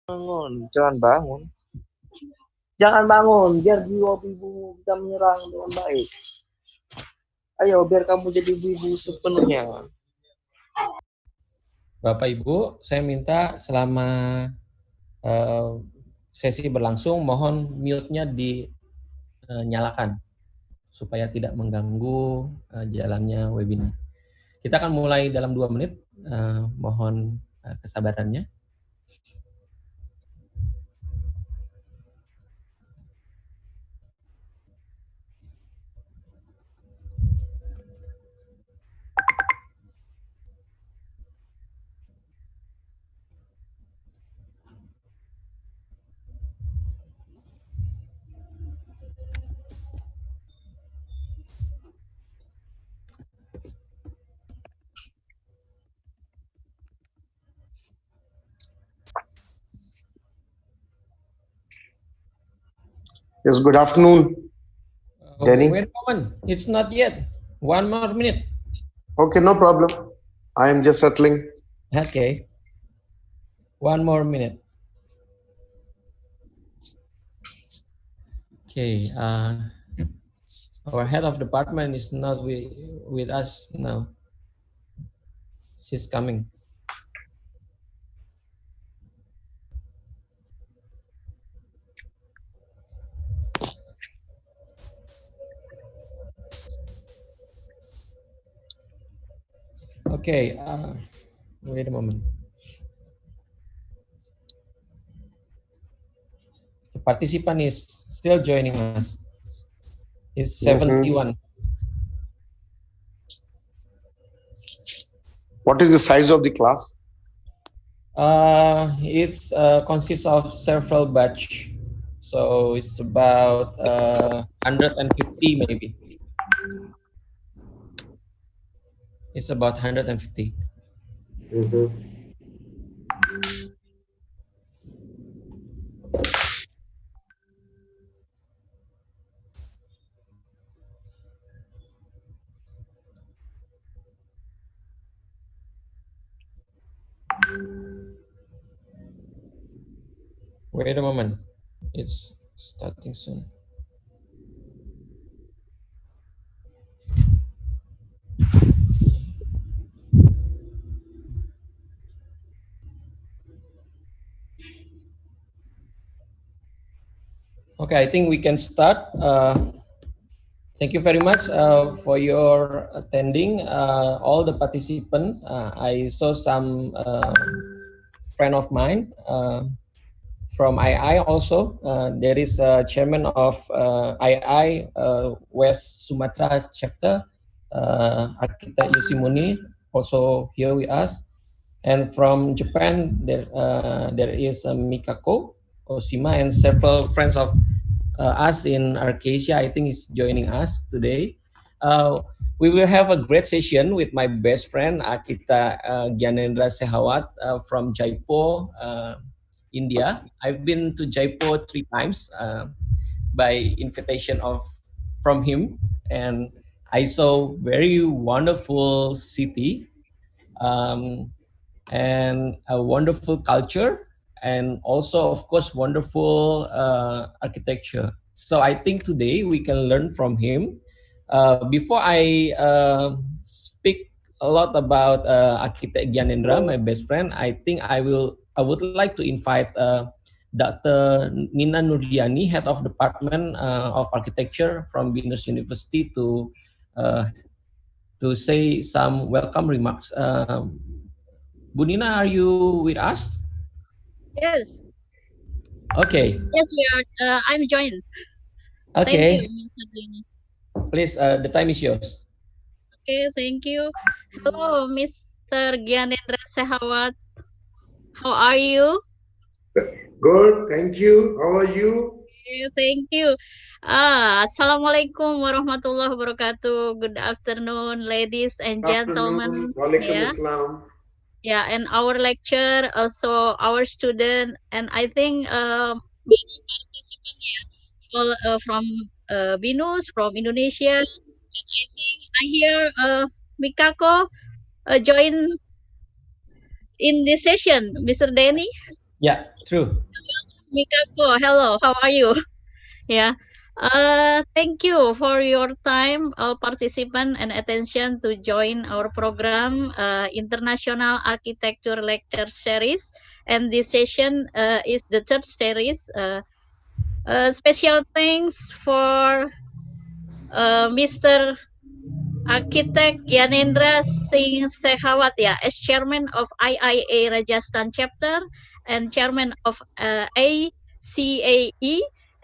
Bangun, jangan bangun. Jangan bangun, biar jiwa ibu bisa menyerang dengan baik. Ayo, biar kamu jadi ibu sepenuhnya. Bapak Ibu, saya minta selama sesi berlangsung, mohon mute-nya dinyalakan supaya tidak mengganggu jalannya webinar. Kita akan mulai dalam 2 menit, mohon kesabarannya. Yes, good afternoon, Denny. Wait a moment, it's not yet. 1 more minute. Okay, no problem. I am just settling. Okay. 1 more minute. Okay. Our head of department is not with us now. She's coming. Okay, wait a moment. The participant is still joining us. It's 71. What is the size of the class? It's consists of several batch, so it's about 150 maybe. It's about 150. Wait a moment, it's starting soon. Okay, I think we can start. Thank you very much for your attending. All the participants, I saw some friend of mine from II also. There is a chairman of II West Sumatra chapter, Architect Yusimuni, also here with us. And from Japan, there is Mikako Oshima and several friends of us in Arcasia, I think, is joining us today. We will have a great session with my best friend, Akita Gyanendra Shekhawat from Jaipur, India. I've been to Jaipur 3 times by invitation from him, and I saw very wonderful city and a wonderful culture, and also, of course, wonderful architecture. So I think today we can learn from him. Before I speak a lot about Architect Gyanendra, my best friend, I think I would like to invite Dr. Nina Nurdiani, head of department of architecture from BINUS University, to say some welcome remarks. Bu Nina, are you with us? Yes. Okay. Yes, we are. I'm joined. Okay. Thank you, Mr. Denny. Please, the time is yours. Okay, thank you. Hello, Mr. Gyanendra Shekhawat. How are you? Good, thank you. How are you? Okay, thank you. Assalamualaikum warahmatullahi wabarakatuh. Good afternoon, ladies and gentlemen. Waalaikumsalam. Yeah, and our lecture, also our student, and I think many participants from BINUS, from Indonesia, and I think I hear Mikako join in this session, Mr. Denny. Yeah, true. Mikako, hello, how are you? Yeah. Thank you for your time, all participants, and attention to join our program, International Architecture Lecture Series. And this session is the third series. Special thanks for Mr. Architect Gyanendra Singh Shekhawat, yeah, as chairman of IIA Rajasthan chapter and chairman of ACAE,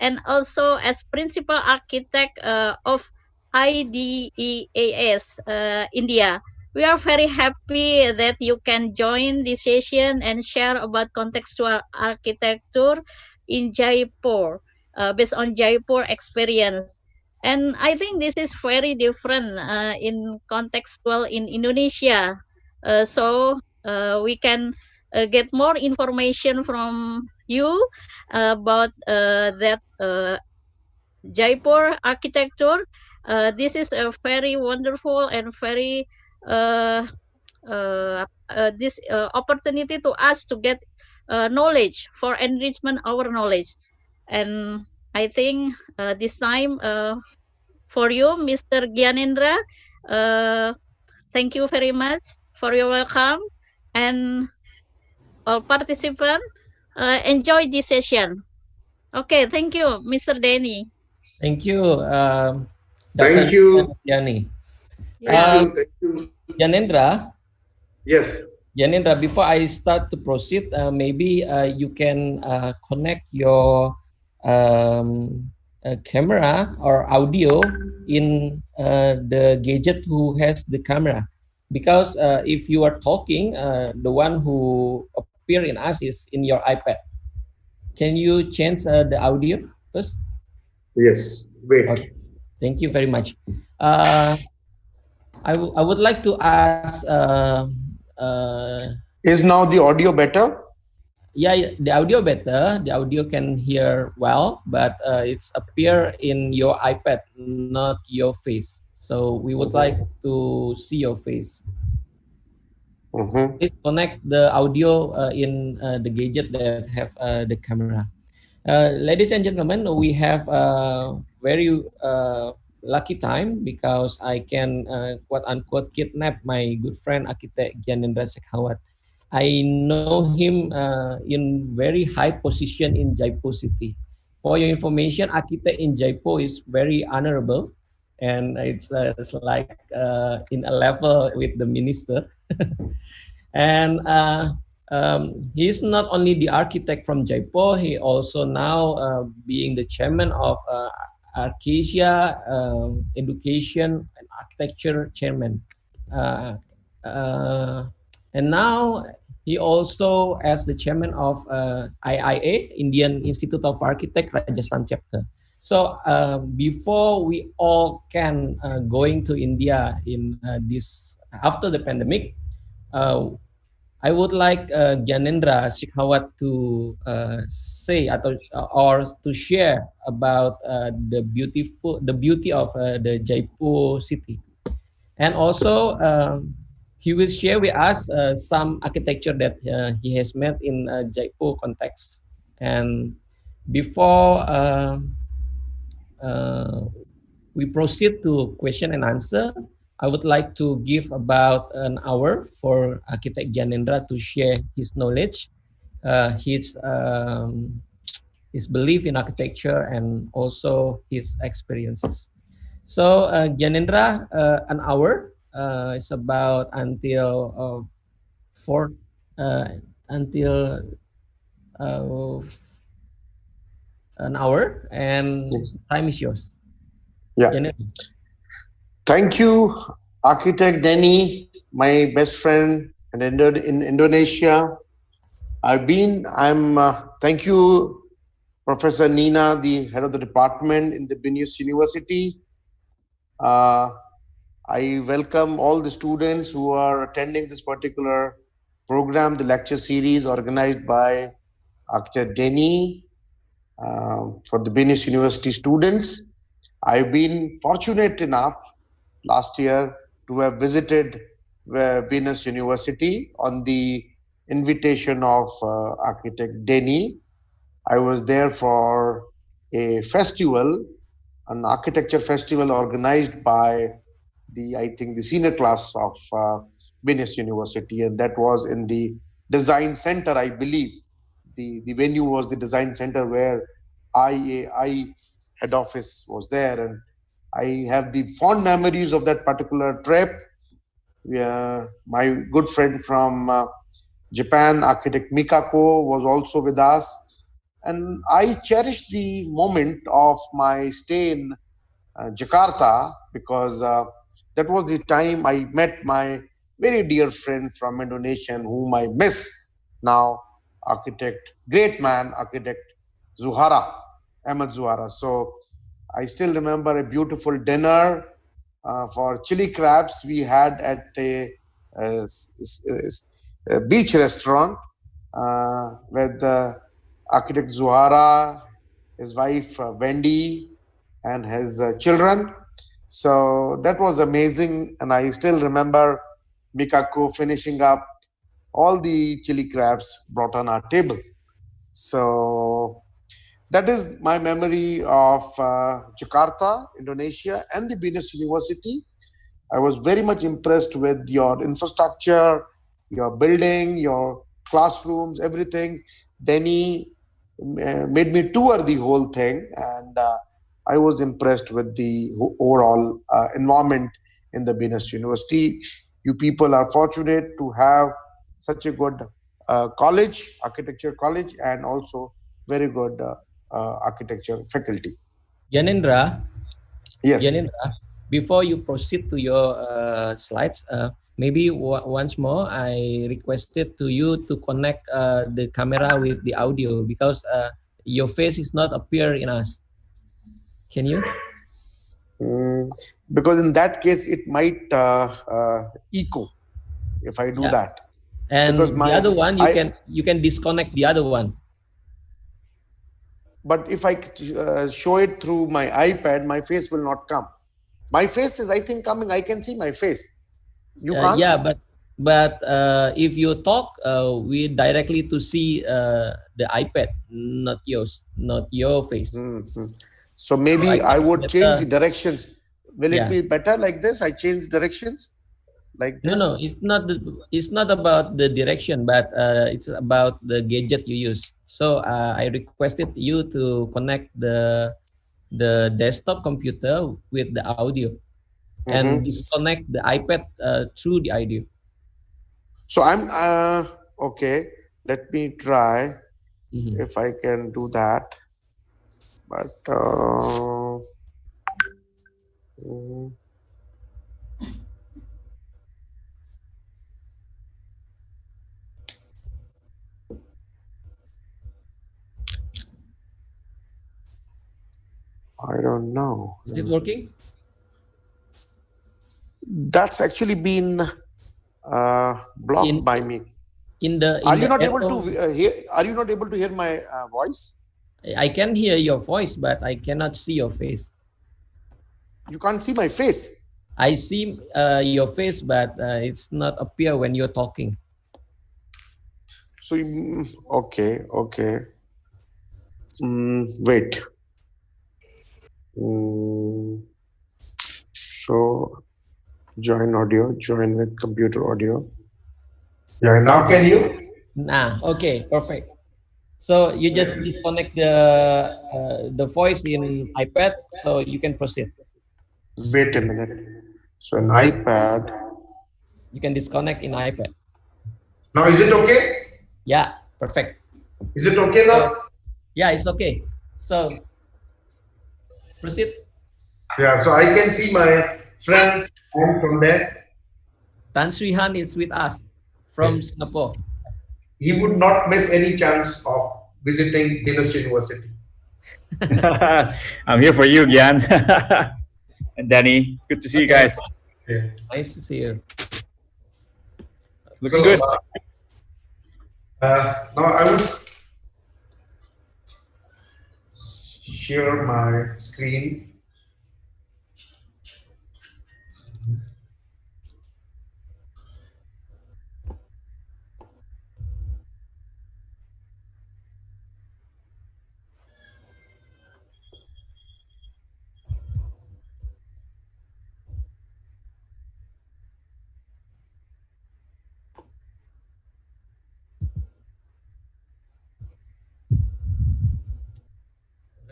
and also as principal architect of IDEAS India. We are very happy that you can join this session and share about contextual architecture in Jaipur, based on Jaipur experience. And I think this is very different in contextual in Indonesia. So we can get more information from you about that Jaipur architecture. This is a very wonderful and very uh, this opportunity to us to get knowledge for enrichment our knowledge. And I think this time for you, Mr. Gyanendra. Thank you very much for your welcome, and all participants enjoy this session. Okay, thank you, Mr. Denny. Thank you, Dr. Thank you. Diani. Yeah. Thank you. Yanendra, Yes. Yanendra, before I start to proceed, maybe you can connect your camera or audio in the gadget who has the camera. Because if you are talking, the one who appear in us is in your iPad. Can you change the audio first? Yes. Wait. Okay. Thank you very much. I would like to ask. Is now the audio better? Yeah, the audio better. The audio can hear well, but it's appear in your iPad, not your face. So we would like to see your face. Please connect the audio in the gadget that have the camera. Ladies and gentlemen, we have a very lucky time because I can quote unquote kidnap my good friend architect Gyanendra Shekhawat. I know him in very high position in Jaipur city. For your information, architect in Jaipur is very honorable, and it's like in a level with the minister. And he's not only the architect from Jaipur, he also now being the chairman of Arcasia Education and Architecture Chairman. And now he also as the chairman of IIA, Indian Institute of Architect Rajasthan chapter. So before we all can going to India in this after the pandemic, I would like Gyanendra Shekhawat to say or to share about the beauty of the Jaipur city, and also he will share with us some architecture that he has met in Jaipur context. And before we proceed to question and answer, I would like to give about an hour for architect Gyanendra to share his knowledge, his belief in architecture, and also his experiences. So Gyanendra, an hour is about until until an hour, and time is yours. Yeah. Gyanendra. Thank you, architect Denny, my best friend and in Indonesia. Thank you, Professor Nina, the head of the department in the BINUS University. I welcome all the students who are attending this particular program, the lecture series organized by architect Denny for the BINUS University students. I've been fortunate enough last year to have visited BINUS University on the invitation of architect Denny. I was there for a festival, an architecture festival organized by I think the senior class of BINUS University, and that was in the design center, I believe. The venue was the design center where I head office was there, and I have the fond memories of that particular trip. My good friend from Japan, architect Mikako, was also with us, and I cherish the moment of my stay in Jakarta, because that was the time I met my very dear friend from Indonesia, whom I miss now, architect, great man, architect Zuhara, Ahmed Zuhara. So I still remember a beautiful dinner for chili crabs we had at a beach restaurant with architect Zuhara, his wife Wendy, and his children. So that was amazing, and I still remember Mikako finishing up all the chili crabs brought on our table. So that is my memory of Jakarta, Indonesia, and the BINUS University. I was very much impressed with your infrastructure, your building, your classrooms, everything. Denny made me tour the whole thing, and I was impressed with the overall environment in the BINUS University. You people are fortunate to have such a good college, architecture college, and also very good architecture faculty. Gyanendra, Yes. Gyanendra, before you proceed to your slides, maybe once more, I requested to you to connect the camera with the audio, because your face is not appear in us. Can you? Because in that case, it might echo if I do that. And because the other one, you can disconnect the other one. But if I show it through my iPad, my face will not come. My face is, I think, coming. I can see my face. You can't? Yeah, but if you talk, we directly to see the iPad, not yours, not your face. So maybe so I would change the directions. Will it be better like this? I change directions like this? No, it's not about the direction, but it's about the gadget you use. So I requested you to connect the desktop computer with the audio and disconnect the iPad through the audio. So I'm okay. Let me try if I can do that. But I don't know. Is it working? That's actually been blocked by me. Are you not able to hear? Are you not able to hear my voice? I can hear your voice, but I cannot see your face. You can't see my face? I see your face, but it's not appear when you're talking. So, okay. Wait. So, join audio, join with computer audio. Yeah, now can you? Okay, perfect. So you just disconnect the voice in iPad, so you can proceed. Wait a minute. So an iPad. You can disconnect in iPad. Now is it okay? Yeah, perfect. Is it okay now? Yeah, it's okay. So proceed. Yeah, so I can see my friend from there. Tan Sri Han is with us from Singapore. He would not miss any chance of visiting BINUS University. I'm here for you, Gyan. And Denny, good to see you guys. Yeah. Nice to see you. Looking good. Now I would share my screen.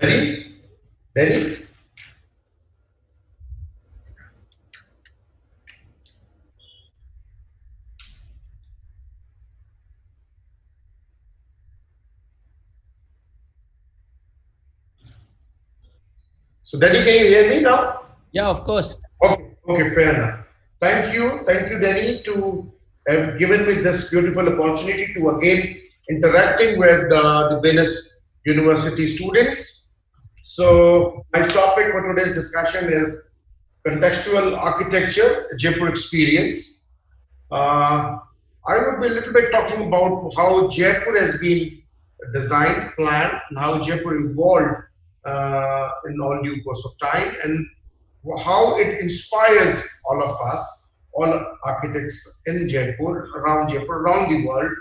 Denny? Denny? So Denny, can you hear me now? Yeah, of course. Okay, fair enough. Thank you, Denny, to have given me this beautiful opportunity to again interacting with the BINUS University students. So my topic for today's discussion is contextual architecture, Jaipur experience. I would be a little bit talking about how Jaipur has been designed, planned, and how Jaipur evolved in all due course of time, and how it inspires all of us, all architects in Jaipur, around the world.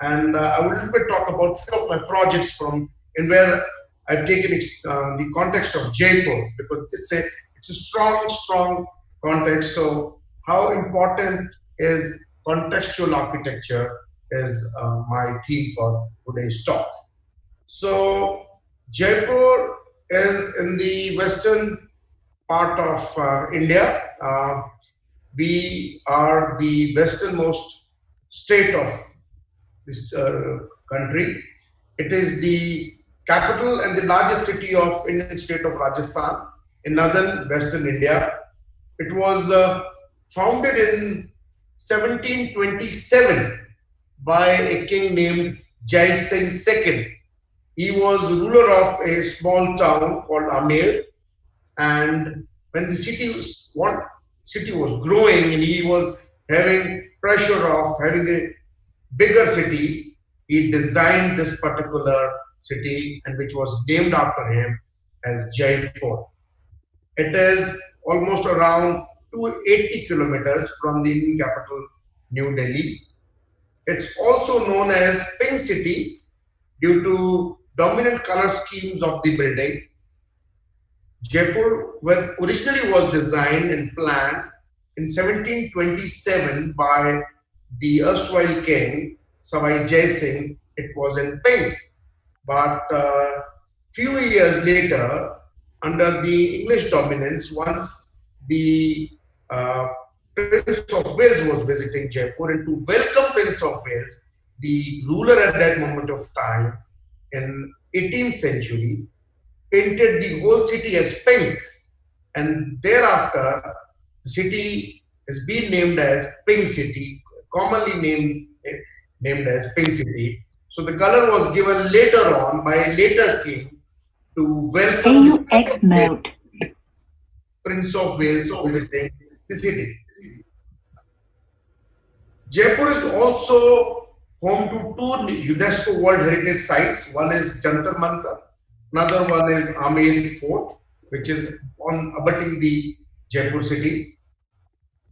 And I will a little bit talk about few of my projects from in where I've taken the context of Jaipur, because it's a strong context. So how important is contextual architecture is my theme for today's talk. So Jaipur is in the western part of India. We are the westernmost state of this country. It is the capital and the largest city of Indian state of Rajasthan in northern western India. It was founded in 1727 by a king named Jai Singh II. He was ruler of a small town called Amer, and when the city was growing and he was having pressure of having a bigger city, he designed this particular city, and which was named after him as Jaipur. It is almost around 280 kilometers from the Indian capital, New Delhi. It's also known as Pink City due to dominant color schemes of the building. Jaipur, when originally was designed and planned in 1727 by the erstwhile king Savai Jai Singh, it was in pink. But few years later, under the English dominance, once the Prince of Wales was visiting Jaipur, and to welcome Prince of Wales, the ruler at that moment of time in 18th century painted the whole city as pink, and thereafter the city has been named as Pink City, commonly named as Pink City. So the color was given later on by a later king to welcome the Prince of Wales visiting the city. Jaipur is also home to two UNESCO World Heritage Sites. One is Jantar Mantar, another one is Amer Fort, which is on abutting the Jaipur city.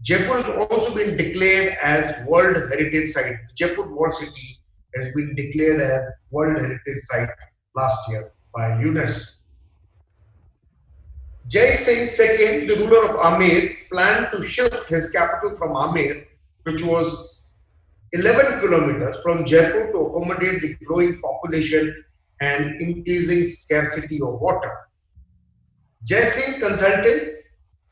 Jaipur has also been declared as World Heritage Site. Jaipur World City has been declared as World Heritage Site last year by UNESCO. Jai Singh II, the ruler of Amer, planned to shift his capital from Amer, which was 11 kilometers from Jaipur, to accommodate the growing population and increasing scarcity of water. Jai Singh consulted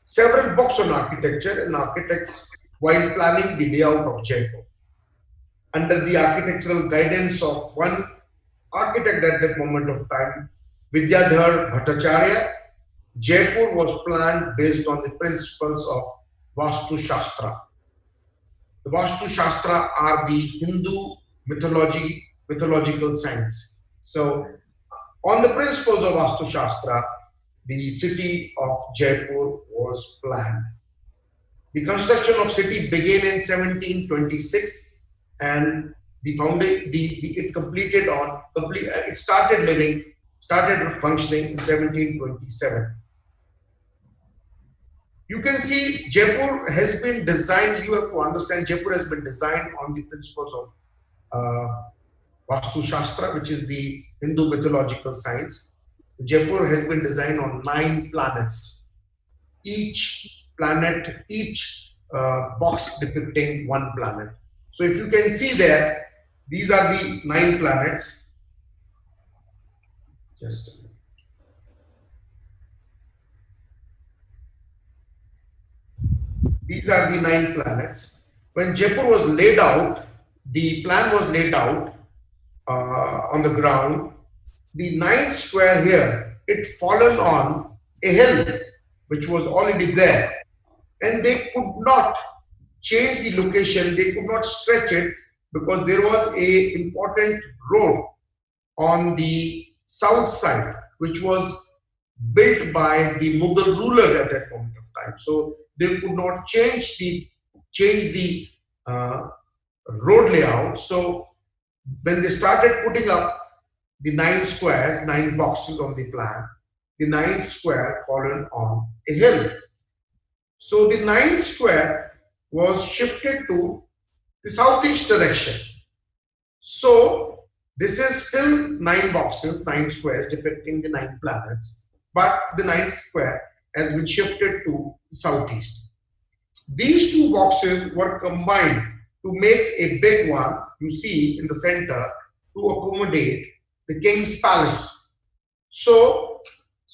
several books on architecture and architects while planning the layout of Jaipur. Under the architectural guidance of one architect at that moment of time, Vidyadhar Bhattacharya, Jaipur was planned based on the principles of Vastu Shastra. The Vastu Shastra are the Hindu mythological science. So, on the principles of Vastu Shastra, the city of Jaipur was planned. The construction of city began in 1726, and it started functioning in 1727. You can see Jaipur has been designed. You have to understand, Jaipur has been designed on the principles of Vastu Shastra, which is the Hindu mythological science. Jaipur has been designed on 9 planets. Each box depicting one planet. So if you can see there, these are the 9 planets. Just a minute. These are the 9 planets. When Jaipur was laid out, the plan was laid out on the ground. The 9th square here, it fallen on a hill which was already there, and they could not change the location. They could not stretch it because there was a important road on the south side which was built by the Mughal rulers at that moment of time. So they could not change the road layout. So when they started putting up the 9 squares, 9 boxes on the plan, the 9th square fallen on a hill. So the 9th square was shifted to the southeast direction. So this is still 9 boxes, 9 squares depicting the 9 planets, but the 9th square has been shifted to the southeast. These 2 boxes were combined to make a big one, you see in the center, to accommodate the king's palace. So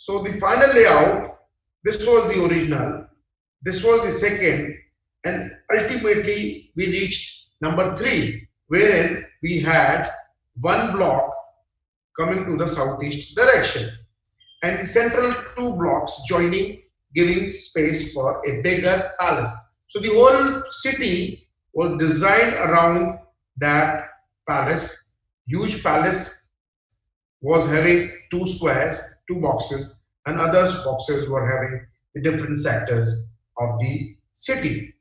the final layout, this was the original, this was the second, and ultimately we reached number 3, wherein we had 1 block coming to the southeast direction and the central 2 blocks joining, giving space for a bigger palace. So the whole city was designed around that palace. Huge palace was having 2 squares, 2 boxes, and other boxes were having the different sectors of the city.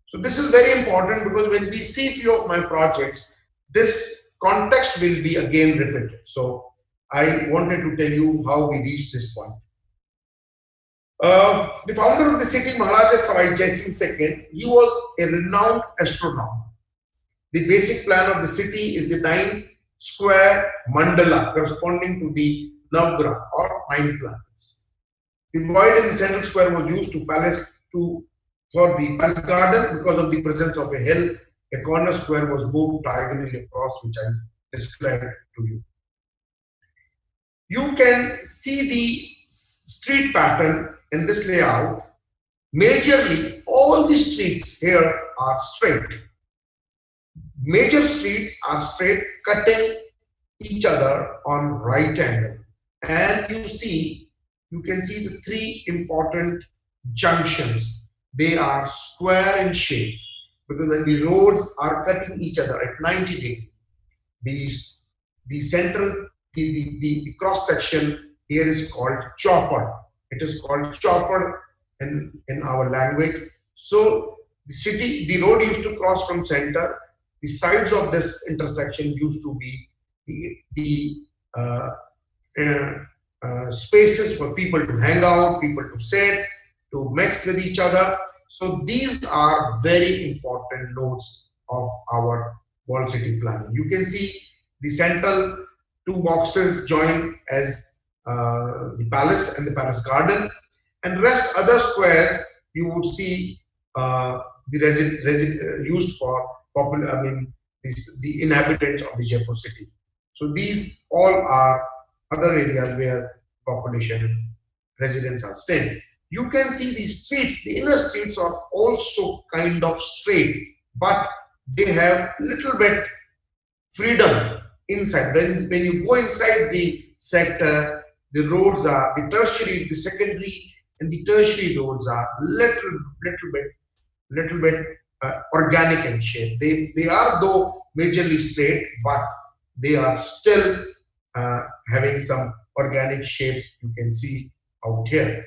So this is very important because when we see few of my projects, this context will be again repeated. So I wanted to tell you how we reached this point. The founder of the city, Maharaja Sawai Jai Singh II, he was a renowned astronomer. The basic plan of the city is the 9 square mandala corresponding to the Navgraha or 9 planets. The void in the central square was used for the palace garden. Because of the presence of a hill, a corner square was moved diagonally across, which I described to you. You can see the street pattern in this layout. Majorly, all the streets here are straight. Major streets are straight, cutting each other on right angle. And you can see the 3 important junctions. They are square in shape because when the roads are cutting each other at 90 degrees, the cross section here is called chopper. It is called chopper in our language. So the road used to cross from center. The sides of this intersection used to be the spaces for people to hang out, people to sit, to mix with each other. So these are very important nodes of our walled city planning. You can see the central 2 boxes joined as the palace and the palace garden, and rest other squares you would see used for the inhabitants of the Jaipur city. So these all are other areas where population residents are staying. You can see the streets, the inner streets are also kind of straight, but they have little bit freedom inside. When you go inside the sector, the roads are the tertiary, the secondary, and the tertiary roads are little bit organic in shape. They are though majorly straight, but they are still having some organic shape you can see out here.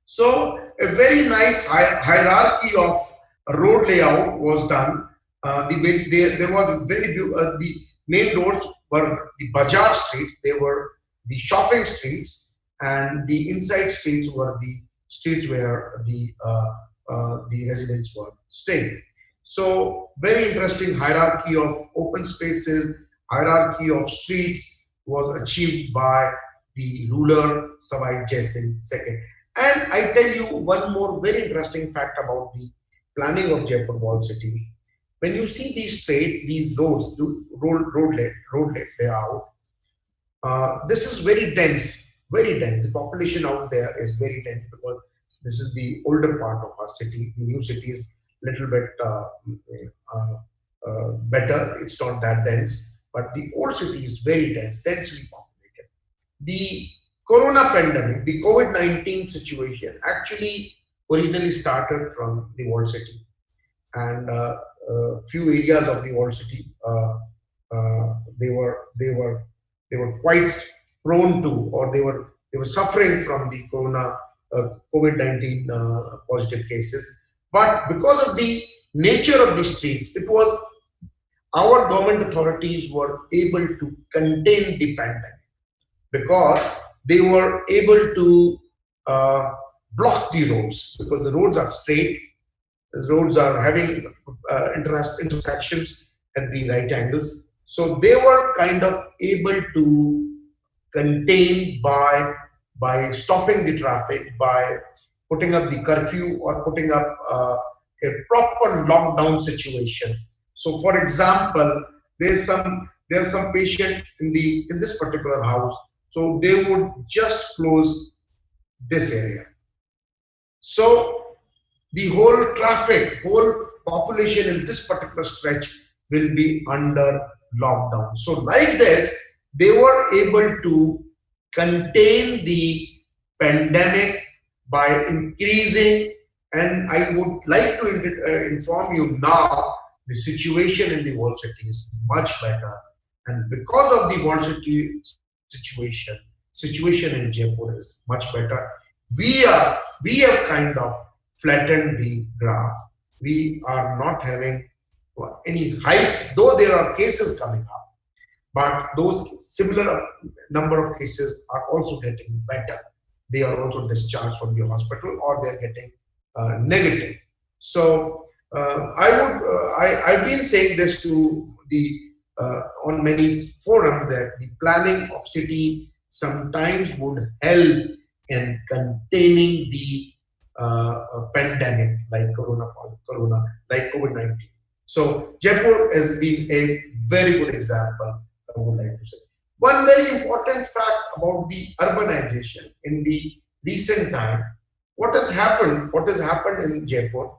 So a very nice hierarchy of road layout was done. There was the main roads were the bazaar streets, they were the shopping streets, and the inside streets were the streets where the residents were staying. So very interesting hierarchy of open spaces, hierarchy of streets was achieved by the ruler Sawai Jai Singh II. And I tell you one more very interesting fact about the planning of Jaipur walled city. When you see these roads, road layout, this is very dense, very dense. The population out there is very dense because This is the older part of our city. The new city is little bit better. It's not that dense, but the old city is very dense, densely populated. The corona pandemic, the COVID-19 situation actually originally started from the walled city, and few areas of the walled city they were quite prone to, or they were suffering from the corona COVID-19 positive cases. But because of the nature of the streets, it was our government authorities were able to contain the pandemic, because they were able to block the roads, because the roads are straight, the roads are having intersections at the right angles. So they were kind of able to contain by stopping the traffic, by putting up the curfew, or putting up a proper lockdown situation. So, for example, there's some patient in this particular house, so they would just close this area. So the whole traffic, whole population in this particular stretch will be under lockdown. So like this, they were able to contain the pandemic by increasing, and I would like to inform you now, the situation in the walled city is much better. And because of the walled city situation in Jaipur is much better. We have kind of flattened the graph. We are not having any hike, though there are cases coming up, but those similar number of cases are also getting better. They are also discharged from the hospital, or they are getting negative. So I've been saying this to the on many forums, that the planning of city sometimes would help in containing the pandemic like like COVID-19. So Jaipur has been a very good example, I would like to say. One very important fact about the urbanization in the recent time, what has happened in Jaipur,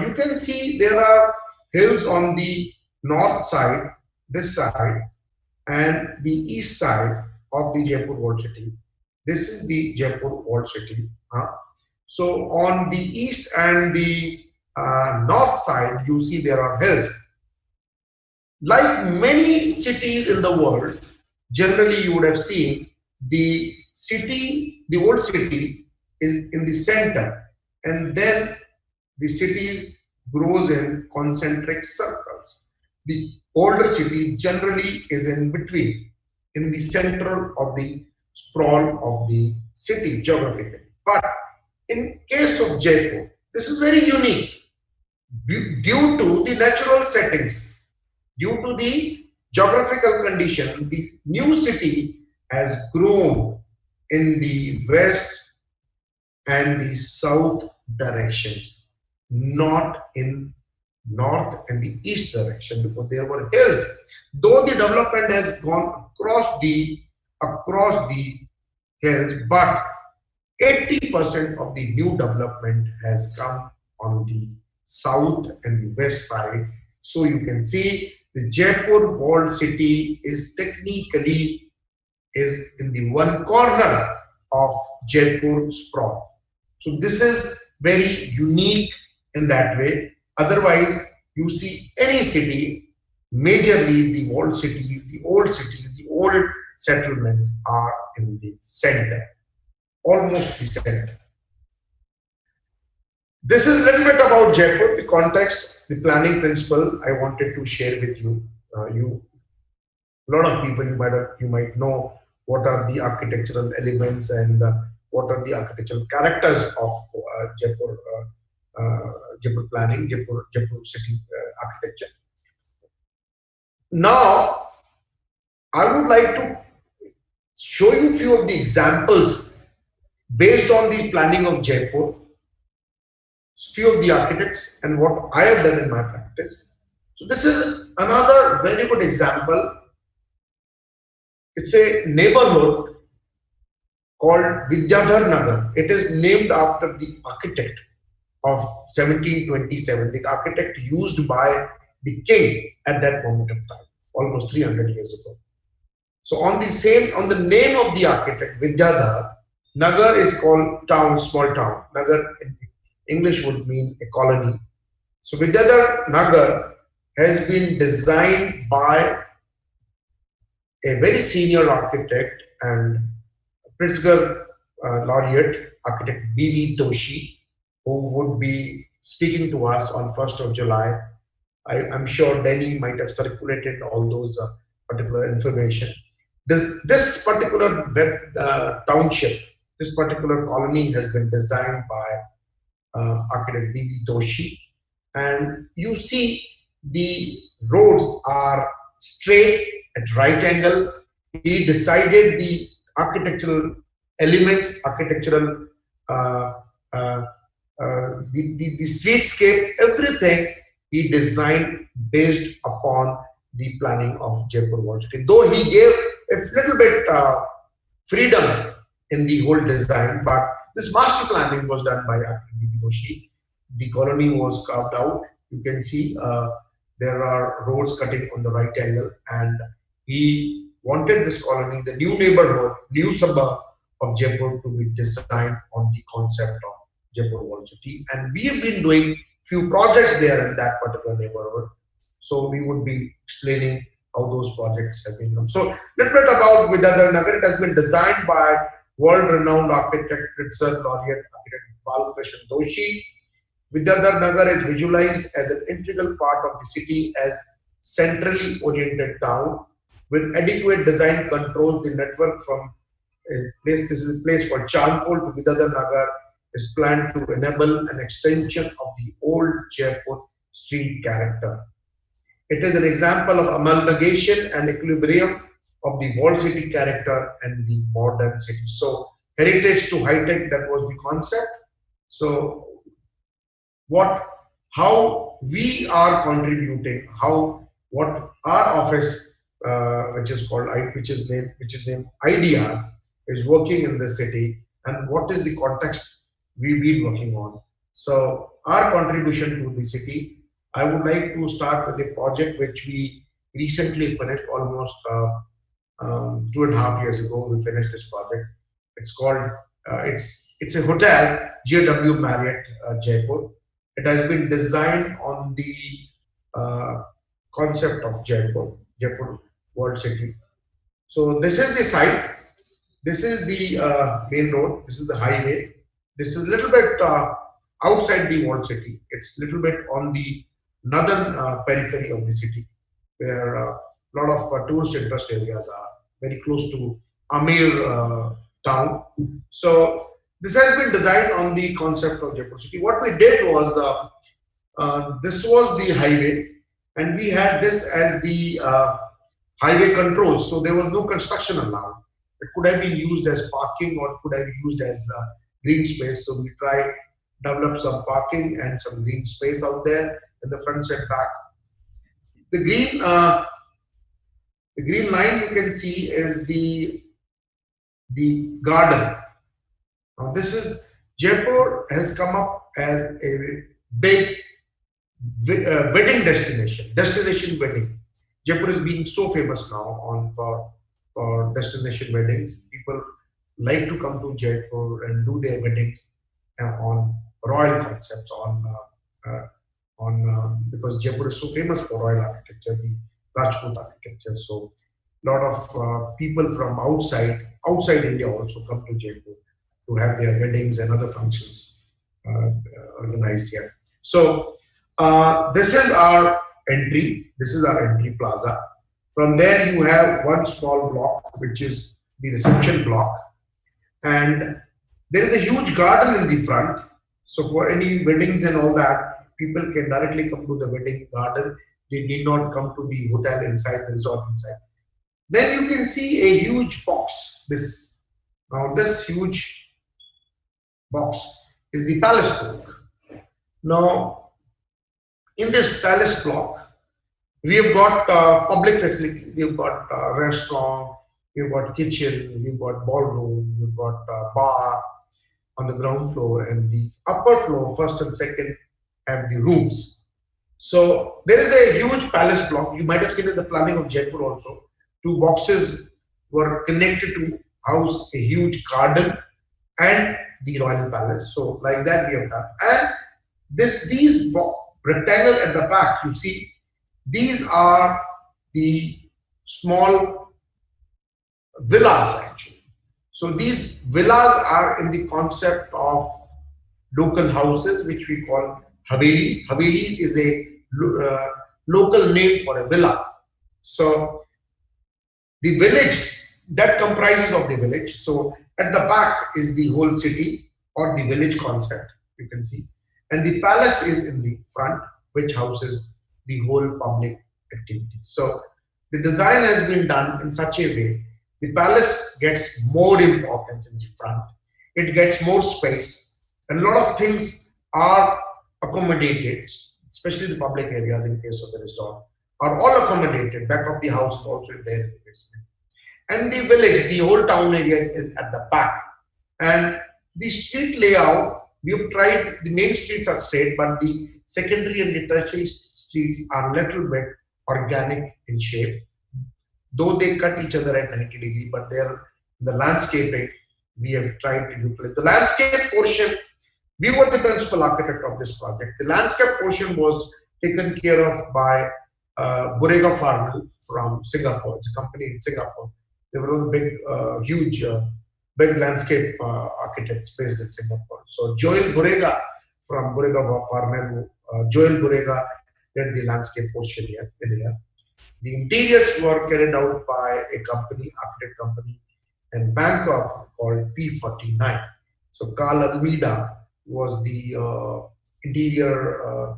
you can see there are hills on the north side, this side, and the east side of the Jaipur walled city. This is the Jaipur walled city. So on the east and the north side, you see there are hills. Like many cities in the world, generally you would have seen the old city is in the center, and then the city grows in concentric circles. The older city generally is in between, in the center of the sprawl of the city geographically. But in case of Jaipur, this is very unique due to the natural settings, due to the geographical condition. The new city has grown in the west and the south directions, not in north and the east direction, because there were hills. Though the development has gone across the hills, but 80% of the new development has come on the south and the west side. So you can see the Jaipur walled city is technically in the one corner of Jaipur sprawl. So this is very unique in that way. Otherwise, you see any city, majorly the walled cities, the old settlements are in the center, almost the center. This is a little bit about Jaipur, the context, the planning principle I wanted to share with you. A lot of people you might know what are the architectural elements and what are the architectural characters of Jaipur planning, Jaipur city architecture. Now, I would like to show you a few of the examples based on the planning of Jaipur, few of the architects, and what I have done in my practice. So this is another very good example. It's a neighborhood called Vidyadhar Nagar. It is named after the architect of 1727, the architect used by the king at that moment of time, almost 300 years ago. So on the name of the architect, Vidyadhar, Nagar is called town, small town. Nagar in English would mean a colony. So Vidyadhar Nagar has been designed by a very senior architect and Pritzker laureate, architect B.V. Toshi, who would be speaking to us on 1st of July. I'm sure Denny might have circulated all those particular information. This particular township, this particular colony has been designed by architect B.V. Toshi. And you see the roads are straight at right angle. He decided the architectural elements, architectural, the streetscape, everything he designed based upon the planning of Jaipur World City. Though he gave a little bit freedom in the whole design, but this master planning was done by architect B.V. Toshi. The colony was carved out. You can see there are roads cutting on the right angle, and he wanted this colony, the new neighborhood, new suburb of Jaipur, to be designed on the concept of Jaipur World City. And we have been doing few projects there in that particular neighborhood. So we would be explaining how those projects have been done. So a little bit about Vidyadhar Nagar. It has been designed by world-renowned architect, Pritzker laureate architect Balkrishna Doshi. Vidyadhar Nagar is visualized as an integral part of the city as centrally oriented town with adequate design controls. The network from a place, this is a place called Chandpur to Vidyadhar Nagar, is planned to enable an extension of the old Jaipur street character. It is an example of amalgamation and equilibrium of the walled city character and the modern city. So heritage to high tech, that was the concept. So how we are contributing, what our office, which is named Ideas, is working in the city, and what is the context we've been working on. So our contribution to the city, I would like to start with a project which we recently finished, almost 2.5 years ago. We finished this project. It's called it's a hotel, JW Marriott Jaipur. It has been designed on the concept of Jaipur World City. So this is the site. This is the main road. This is the highway. This is a little bit outside the World City. It's a little bit on the northern periphery of the city, where a lot of tourist interest areas are, very close to Amir town. So this has been designed on the concept of Jaipur city. What we did was, this was the highway, and we had this as the highway controls. So there was no construction allowed. It could have been used as parking, or it could have been used as green space. So we tried develop some parking and some green space out there in the front and back. The green line you can see is the garden. Now this is, Jaipur has come up as a big wedding destination wedding. Jaipur is being so famous now for destination weddings. People like to come to Jaipur and do their weddings on royal concepts, because Jaipur is so famous for royal architecture, the Rajput architecture. So a lot of people from outside India also come to Jaipur to have their weddings and other functions organized here. So this is our entry. This is our entry plaza. From there you have one small block, which is the reception block, and there is a huge garden in the front. So for any weddings and all that, people can directly come to the wedding garden. They need not come to the hotel inside, the resort inside. Then you can see a huge box. This huge box is the palace block. Now, in this palace block, we have got public facility. We have got restaurant, We've got kitchen, we've got ballroom, we've got bar on the ground floor, and the upper floor, first and second, have the rooms. So there is a huge palace block. You might have seen in the planning of Jaipur also. Two boxes were connected to house a huge garden and the royal palace. So like that we have done. And these rectangle at the back, you see, these are the small villas actually. So these villas are in the concept of local houses, which we call havelis. Havelis is a local name for a villa. So the village that comprises of the village. So at the back is the whole city or the village concept, you can see. And the palace is in the front, which houses the whole public activities. So the design has been done in such a way, the palace gets more importance in the front. It gets more space, and a lot of things are accommodated, especially the public areas in case of the resort, are all accommodated. Back of the house is also there in the basement. And the village, the whole town area is at the back. And the street layout, we have tried, the main streets are straight, but the secondary and the tertiary streets are a little bit organic in shape. Though they cut each other at 90 degrees, but they're the landscaping, we have tried to utilize. The landscape portion, we were the principal architect of this project. The landscape portion was taken care of by Burega Farnell from Singapore. It's a company in Singapore. They were one of the big, huge, big landscape architects based in Singapore. So Joel Burega from Burega Farnell, Joel Burega did the landscape portion here in here. The interiors were carried out by a company, architect company in Bangkok called P49. So Carl Almeida was the interior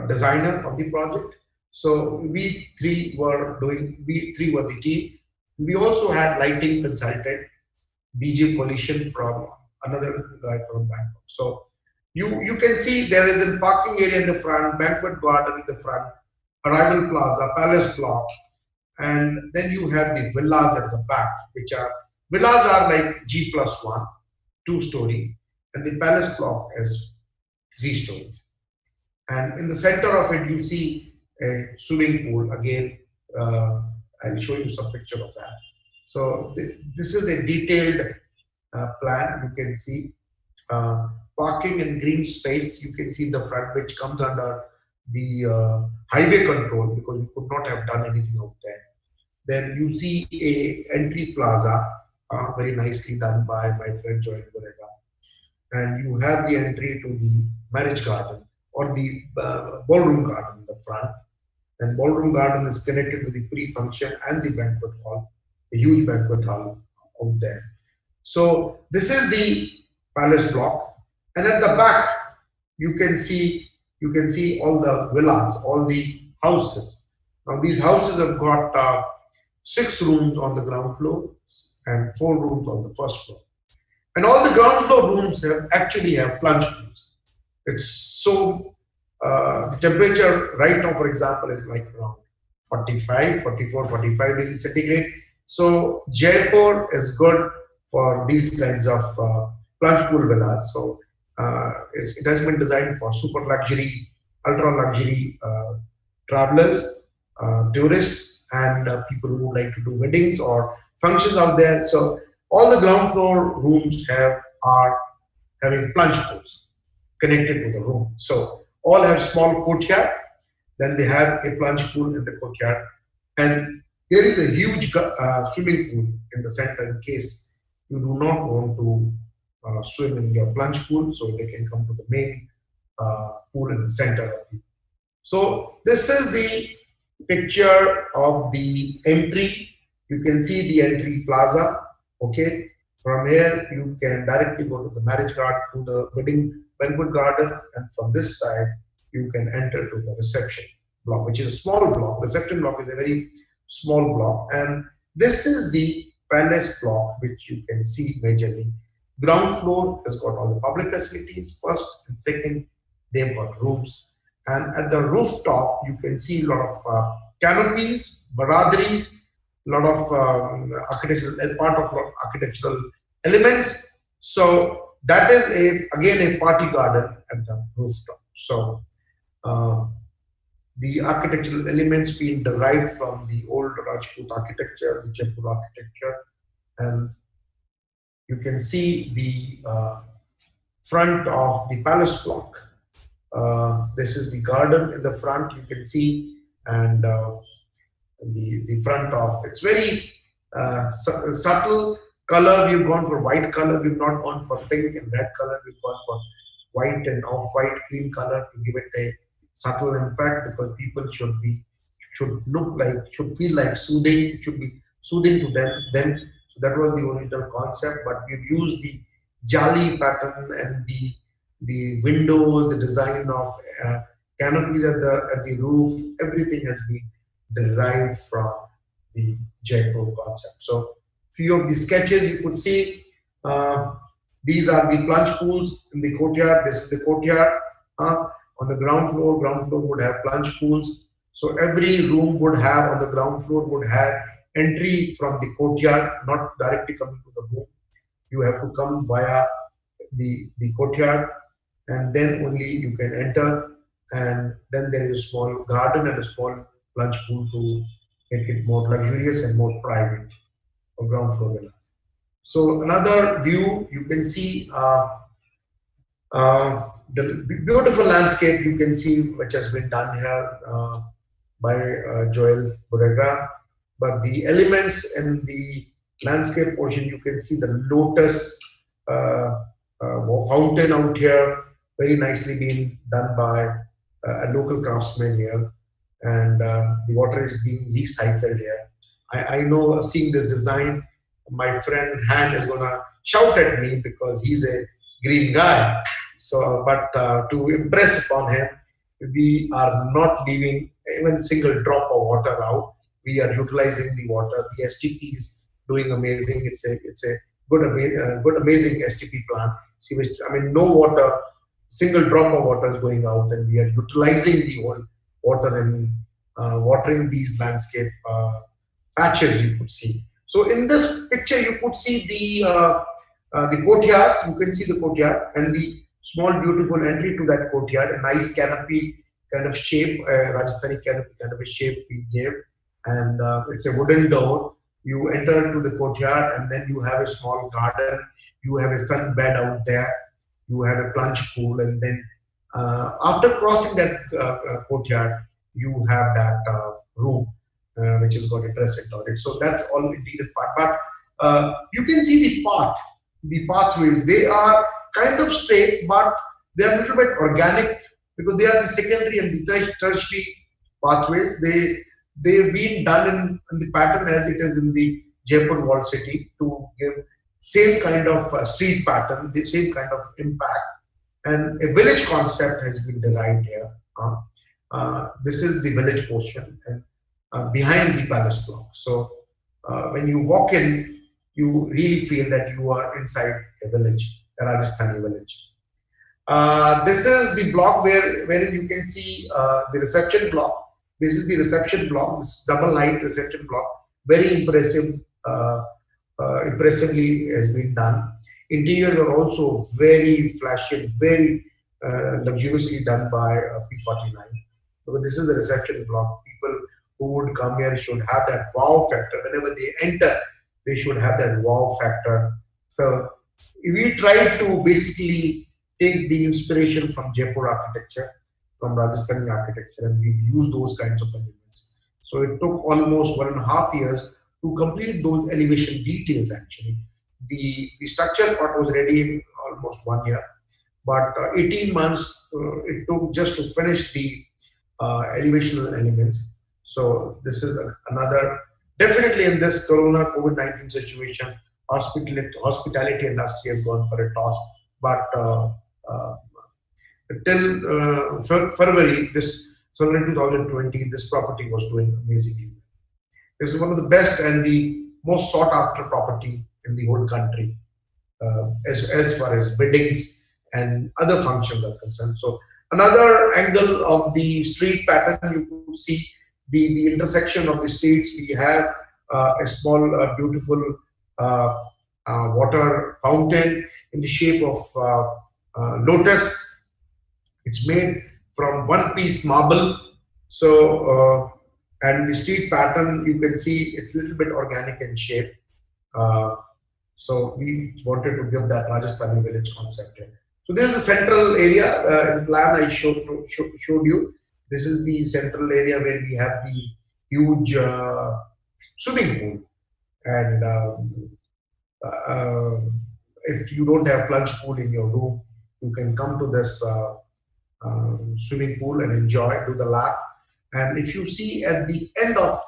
designer of the project. So we three were the team. We also had lighting consultant, DJ Coalition from another guy from Bangkok. So you can see there is a parking area in the front, banquet garden in the front, arrival plaza, palace block, and then you have the villas at the back, which are villas are like G+1, 2-story, and the palace block is 3 stories. And in the center of it, you see a swimming pool. Again, I'll show you some picture of that. So this is a detailed plan. You can see parking and green space. You can see the front, which comes under the highway control, because you could not have done anything out there. Then you see a entry plaza, very nicely done by my friend Joel Burega. And you have the entry to the marriage garden or the ballroom garden in the front. And ballroom garden is connected with the pre-function and the banquet hall, a huge banquet hall out there. So this is the palace block, and at the back you can see all the villas, all the houses. Now these houses have got 6 rooms on the ground floor and 4 rooms on the first floor. And all the ground floor rooms actually have plunge pools. It's so the temperature right now, for example, is like around 45 degrees centigrade. So Jaipur is good for these kinds of plunge pool villas. So it has been designed for super luxury, ultra luxury travelers, tourists, and people who would like to do weddings or functions out there. So all the ground floor rooms are having plunge pools connected to the room. So all have small courtyard, then they have a plunge pool in the courtyard, and there is a huge swimming pool in the center in case you do not want to swim in your plunge pool, so they can come to the main pool in the center of it. So this is the picture of the entry. You can see the entry plaza. Okay, from here you can directly go to the marriage garden through the wedding banquet garden, and from this side you can enter to the reception block, which is a small block. Reception block is a very small block, and this is the palace block, which you can see majorly. Ground floor has got all the public facilities. First and second, they've got rooms, and at the rooftop you can see a lot of canopies, baradaries, lot of architectural part of architectural elements. So that is again a party garden at the rooftop. So the architectural elements being derived from the old Rajput architecture, the Jaipur architecture, and you can see the front of the palace block. This is the garden in the front, you can see, and the front of it's very subtle color. We've gone for white color, we've not gone for pink and red color, we've gone for white and off-white cream color to give it a subtle impact, because people should feel like soothing, should be soothing to them. So that was the original concept, but we've used the jali pattern and the windows, the design of canopies at the roof, everything has been derived from the Jaipur concept. So few of the sketches you could see. These are the plunge pools in the courtyard. This is the courtyard. On the ground floor would have plunge pools. So every room would have, on the ground floor, would have entry from the courtyard, not directly coming to the room. You have to come via the courtyard, and then only you can enter. And then there is a small garden and a small plunge pool to make it more luxurious and more private for ground floor villas. So another view, you can see the beautiful landscape you can see, which has been done here by Joel Borrega. But the elements in the landscape portion, you can see the lotus fountain out here, very nicely being done by a local craftsman here, and the water is being recycled here. I know, seeing this design, my friend Han is gonna shout at me because he's a green guy. So, but to impress upon him, we are not leaving even a single drop of water out. We are utilizing the water. The STP is doing amazing. It's a good amazing STP plant. See, which, I mean, no water, single drop of water is going out, and we are utilizing the whole water and watering these landscape patches. You could see. So in this picture, you could see the courtyard. You can see the courtyard and the small beautiful entry to that courtyard. A nice canopy kind of shape, Rajasthani canopy kind of a shape we gave, and it's a wooden door. You enter to the courtyard, and then you have a small garden. You have a sun bed out there. You have a plunge pool, and then after crossing that courtyard, you have that room which has got a dressing toilet. So that's all interior part. But you can see the path, the pathways. They are kind of straight, but they are a little bit organic because they are the secondary and the tertiary pathways. They've been done in the pattern as it is in the Jaipur walled city to give same kind of street pattern, the same kind of impact, and a village concept has been derived here. This is the village portion and behind the palace block. So when you walk in, you really feel that you are inside a village, a Rajasthani village. This is the block wherein you can see the reception block. This is the reception block, this double light reception block. Very impressive, impressively has been done. Interiors are also very flashy and very luxuriously done by P49. So this is the reception block. People who would come here should have that wow factor. Whenever they enter, they should have that wow factor. So we try to basically take the inspiration from Jaipur architecture, from Rajasthani architecture, and we've used those kinds of elements. So it took almost 1.5 years to complete those elevation details. Actually, the structure part was ready in almost 1 year, but 18 months it took just to finish the elevational elements. So this is another, definitely in this Corona COVID-19 situation, hospitality industry has gone for a toss. But till February, so in 2020, this property was doing amazingly. This is one of the best and the most sought after property in the whole country as far as weddings and other functions are concerned. So another angle of the street pattern, you could see the intersection of the streets. We have a small beautiful water fountain in the shape of lotus. It's made from one-piece marble. So, and the street pattern, you can see it's a little bit organic in shape. So we wanted to give that Rajasthani village concept here. So this is the central area in the plan I showed you. This is the central area where we have the huge swimming pool. And if you don't have plunge pool in your room, you can come to this swimming pool and enjoy, do the lap. And if you see at the end of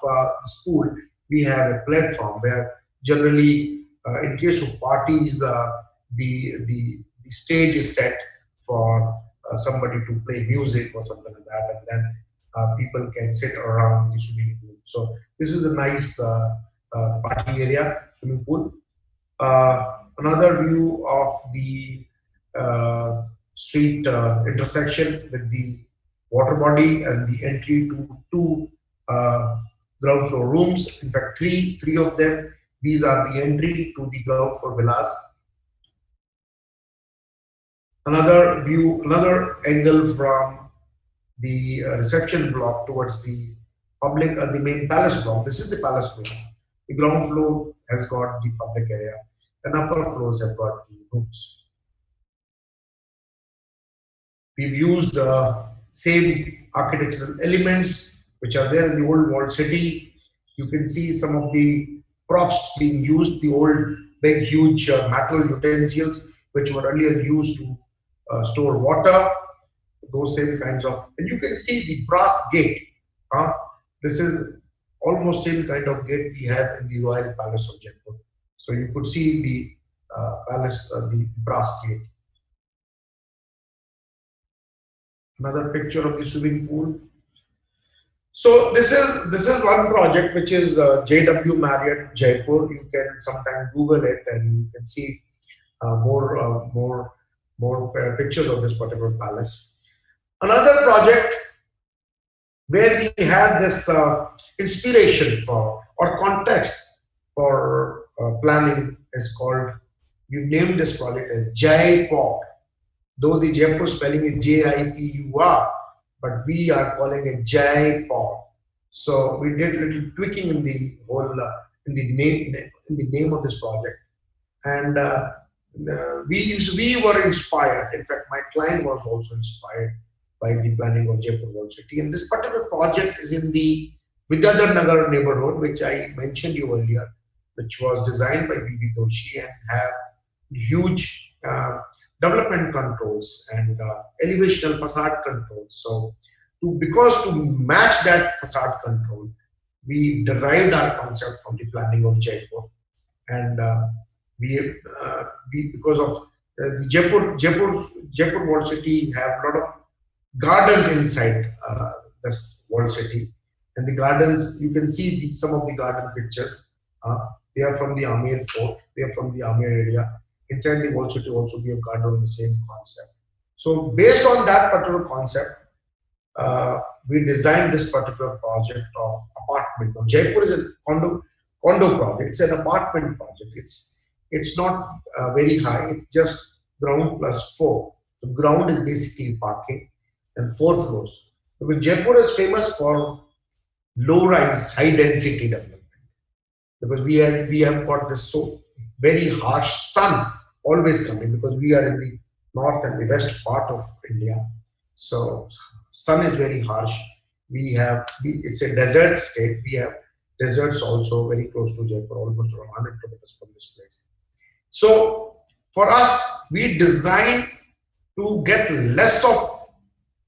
this pool, we have a platform where generally, in case of parties, the stage is set for somebody to play music or something like that, and then people can sit around the swimming pool. So this is a nice party area, swimming pool. Another view of the street intersection with the water body and the entry to two ground floor rooms. In fact, three of them. These are the entry to the ground floor villas. Another view, another angle from the reception block towards the public, the main palace block. This is the palace block. The ground floor has got the public area, and upper floors have got the rooms. We've used same architectural elements which are there in the old walled city. You can see some of the props being used, the old big huge metal utensils which were earlier used to store water, those same kinds of, and you can see the brass gate. This is almost same kind of gate we have in the Royal Palace of Jaipur. So you could see the palace, the brass gate. Another picture of the swimming pool. So this is one project which is JW Marriott Jaipur. You can sometimes Google it and you can see more pictures of this particular palace. Another project where we had this inspiration for or context for planning is called, we named this project as Jaipur. Though the Jaipur spelling is J-I-P-U-R, but we are calling it Jaipur. So we did a little tweaking in the whole in the name of this project, and we were inspired. In fact, my client was also inspired by the planning of Jaipur World City. And this particular project is in the Vidyadhar Nagar neighborhood, which I mentioned you earlier, which was designed by B.B. Doshi and have huge development controls and elevational facade controls. So to match that facade control, we derived our concept from the planning of Jaipur, and we because of the Jaipur World City have a lot of gardens inside this World City, and the gardens, you can see some of the garden pictures. They are from the Amer Fort. They are from the Amer area. Inside the World City also we have garden on the same concept. So based on that particular concept, we designed this particular project of apartment. Now, Jaipur is a condo project. It's an apartment project. It's not very high. It's just ground plus 4. The ground is basically parking and 4 floors. Because Jaipur is famous for low-rise, high-density development. Because we have got this so very harsh sun always coming, because we are in the north and the west part of India. So sun is very harsh. It's a desert state. We have deserts also very close to Jaipur, almost around 100 kilometers from this place. So for us, we designed to get less of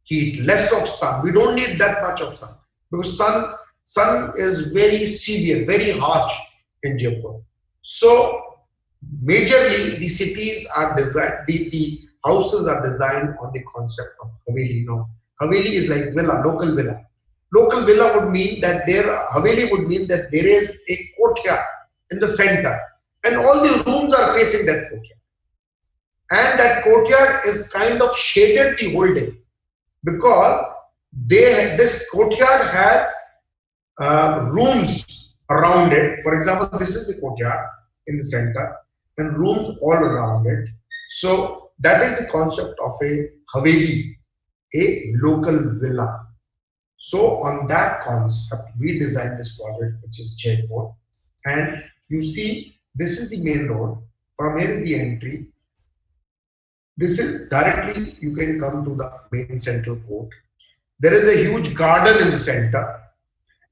heat, less of sun. We don't need that much of sun, because sun is very severe, very harsh in Jaipur. So majorly the cities are designed, the houses are designed on the concept of Haveli. Now, Haveli is like villa, local villa. Local villa would mean that Haveli would mean that there is a courtyard in the center, and all the rooms are facing that courtyard. And that courtyard is kind of shaded the whole day, because this courtyard has rooms around it. For example, this is the courtyard in the center and rooms all around it. So that is the concept of a haveli, a local villa. So on that concept, we designed this project, which is Jaipur. And you see, this is the main road. From here is the entry. This is directly, you can come to the main central court. There is a huge garden in the center.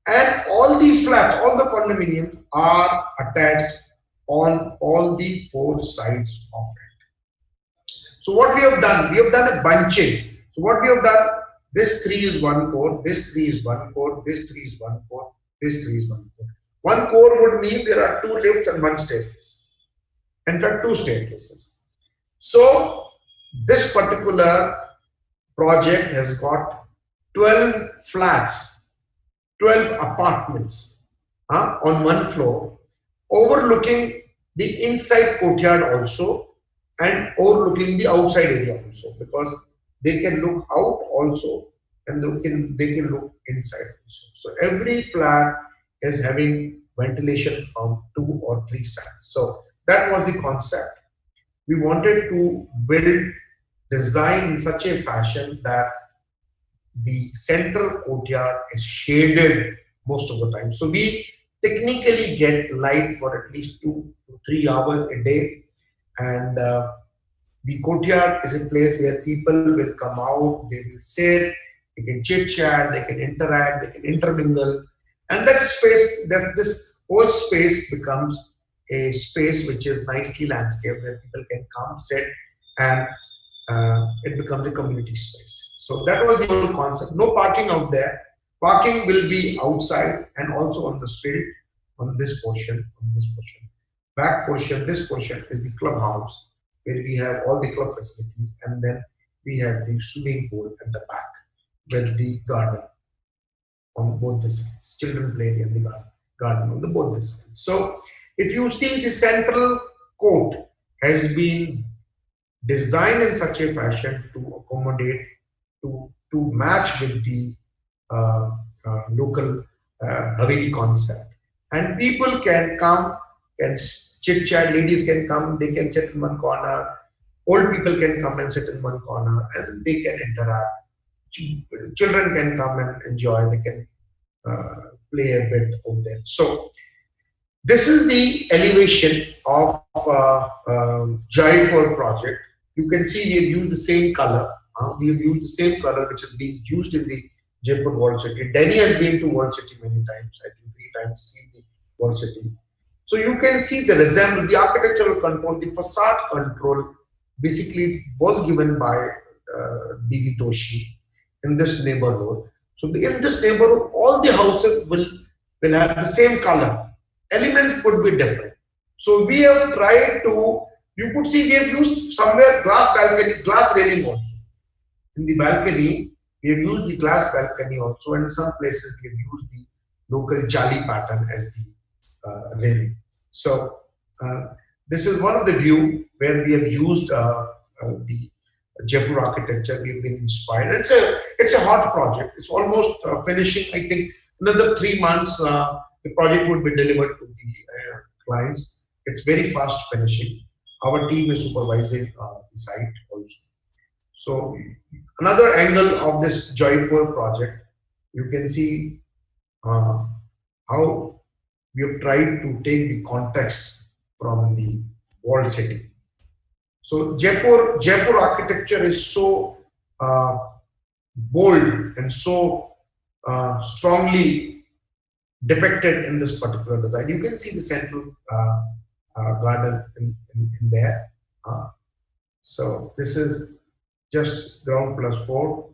And all the flats, all the condominiums are attached on all the four sides of it. So what we have done a bunching. So what we have done, this tree is one core, this tree is one core, this tree is one core, this tree is one core. One core would mean there are two lifts and one staircase. In fact, two staircases. So this particular project has got 12 flats, 12 apartments on one floor, overlooking the inside courtyard also and overlooking the outside area also, because they can look out also and they can look inside also. So every flat is having ventilation from 2 or 3 sides. So that was the concept. We wanted to build design in such a fashion that the central courtyard is shaded most of the time. So we technically get light for at least 2 to 3 hours a day. And the courtyard is a place where people will come out, they will sit, they can chit chat, they can interact, they can intermingle. And that space, this whole space becomes a space which is nicely landscaped, where people can come, sit, and it becomes a community space. So that was the whole concept. No parking out there. Parking will be outside and also on the street on this portion, Back portion, this portion is the clubhouse, where we have all the club facilities, and then we have the swimming pool at the back with the garden on both the sides. Children play in the garden on both the sides. So if you see, the central court has been designed in such a fashion to accommodate, to match with the local Haveli concept. And people can come, can chit chat, ladies can come, they can sit in one corner, old people can come and sit in one corner, and they can interact. Children can come and enjoy, they can play a bit out there. So this is the elevation of Jaipur project. You can see we have used the same color. We have used the same color which is being used in the Jaipur World City. Denny has been to World City many times, I think 3 times, seen the World City. So you can see the resemblance, the architectural control, the facade control basically was given by D.V. Toshi in this neighborhood. So in this neighborhood, all the houses will have the same color. Elements could be different. So we have tried to, you could see we have used somewhere glass balcony, glass railing also. In the balcony, we have used the glass balcony also, and in some places we have used the local jali pattern as the railing. So this is one of the view where we have used the Jaipur architecture. We have been inspired. It's a hot project. It's almost finishing. I think another 3 months the project would be delivered to the clients. It's very fast finishing. Our team is supervising the site also. So another angle of this Jaipur project, you can see how we have tried to take the context from the walled city. So Jaipur architecture is so bold and so strongly depicted in this particular design. You can see the central garden in there. So this is just ground plus 4.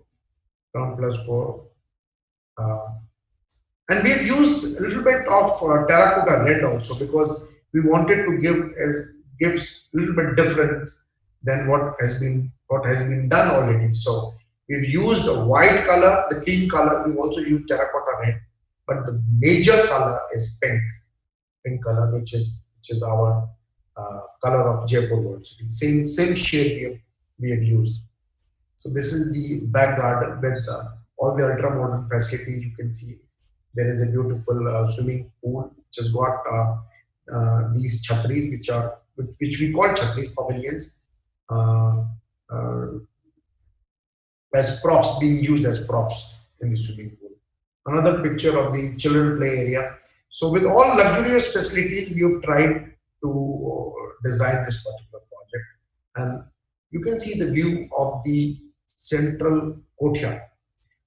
And we have used a little bit of terracotta red also, because we wanted to give a little bit different than what has been done already. So we've used a white color, the cream color. We've also used terracotta red, but the major color is pink color, which is our color of Jaipur World City. Same shade we have used. So this is the back garden with all the ultra modern facilities. You can see There is a beautiful swimming pool which has got these chhatris, which we call chhatris, pavilions, uh, uh, as props, being used as props in the swimming pool. Another picture of the children play area. So with all luxurious facilities, we have tried to design this particular project. And you can see the view of the central courtyard.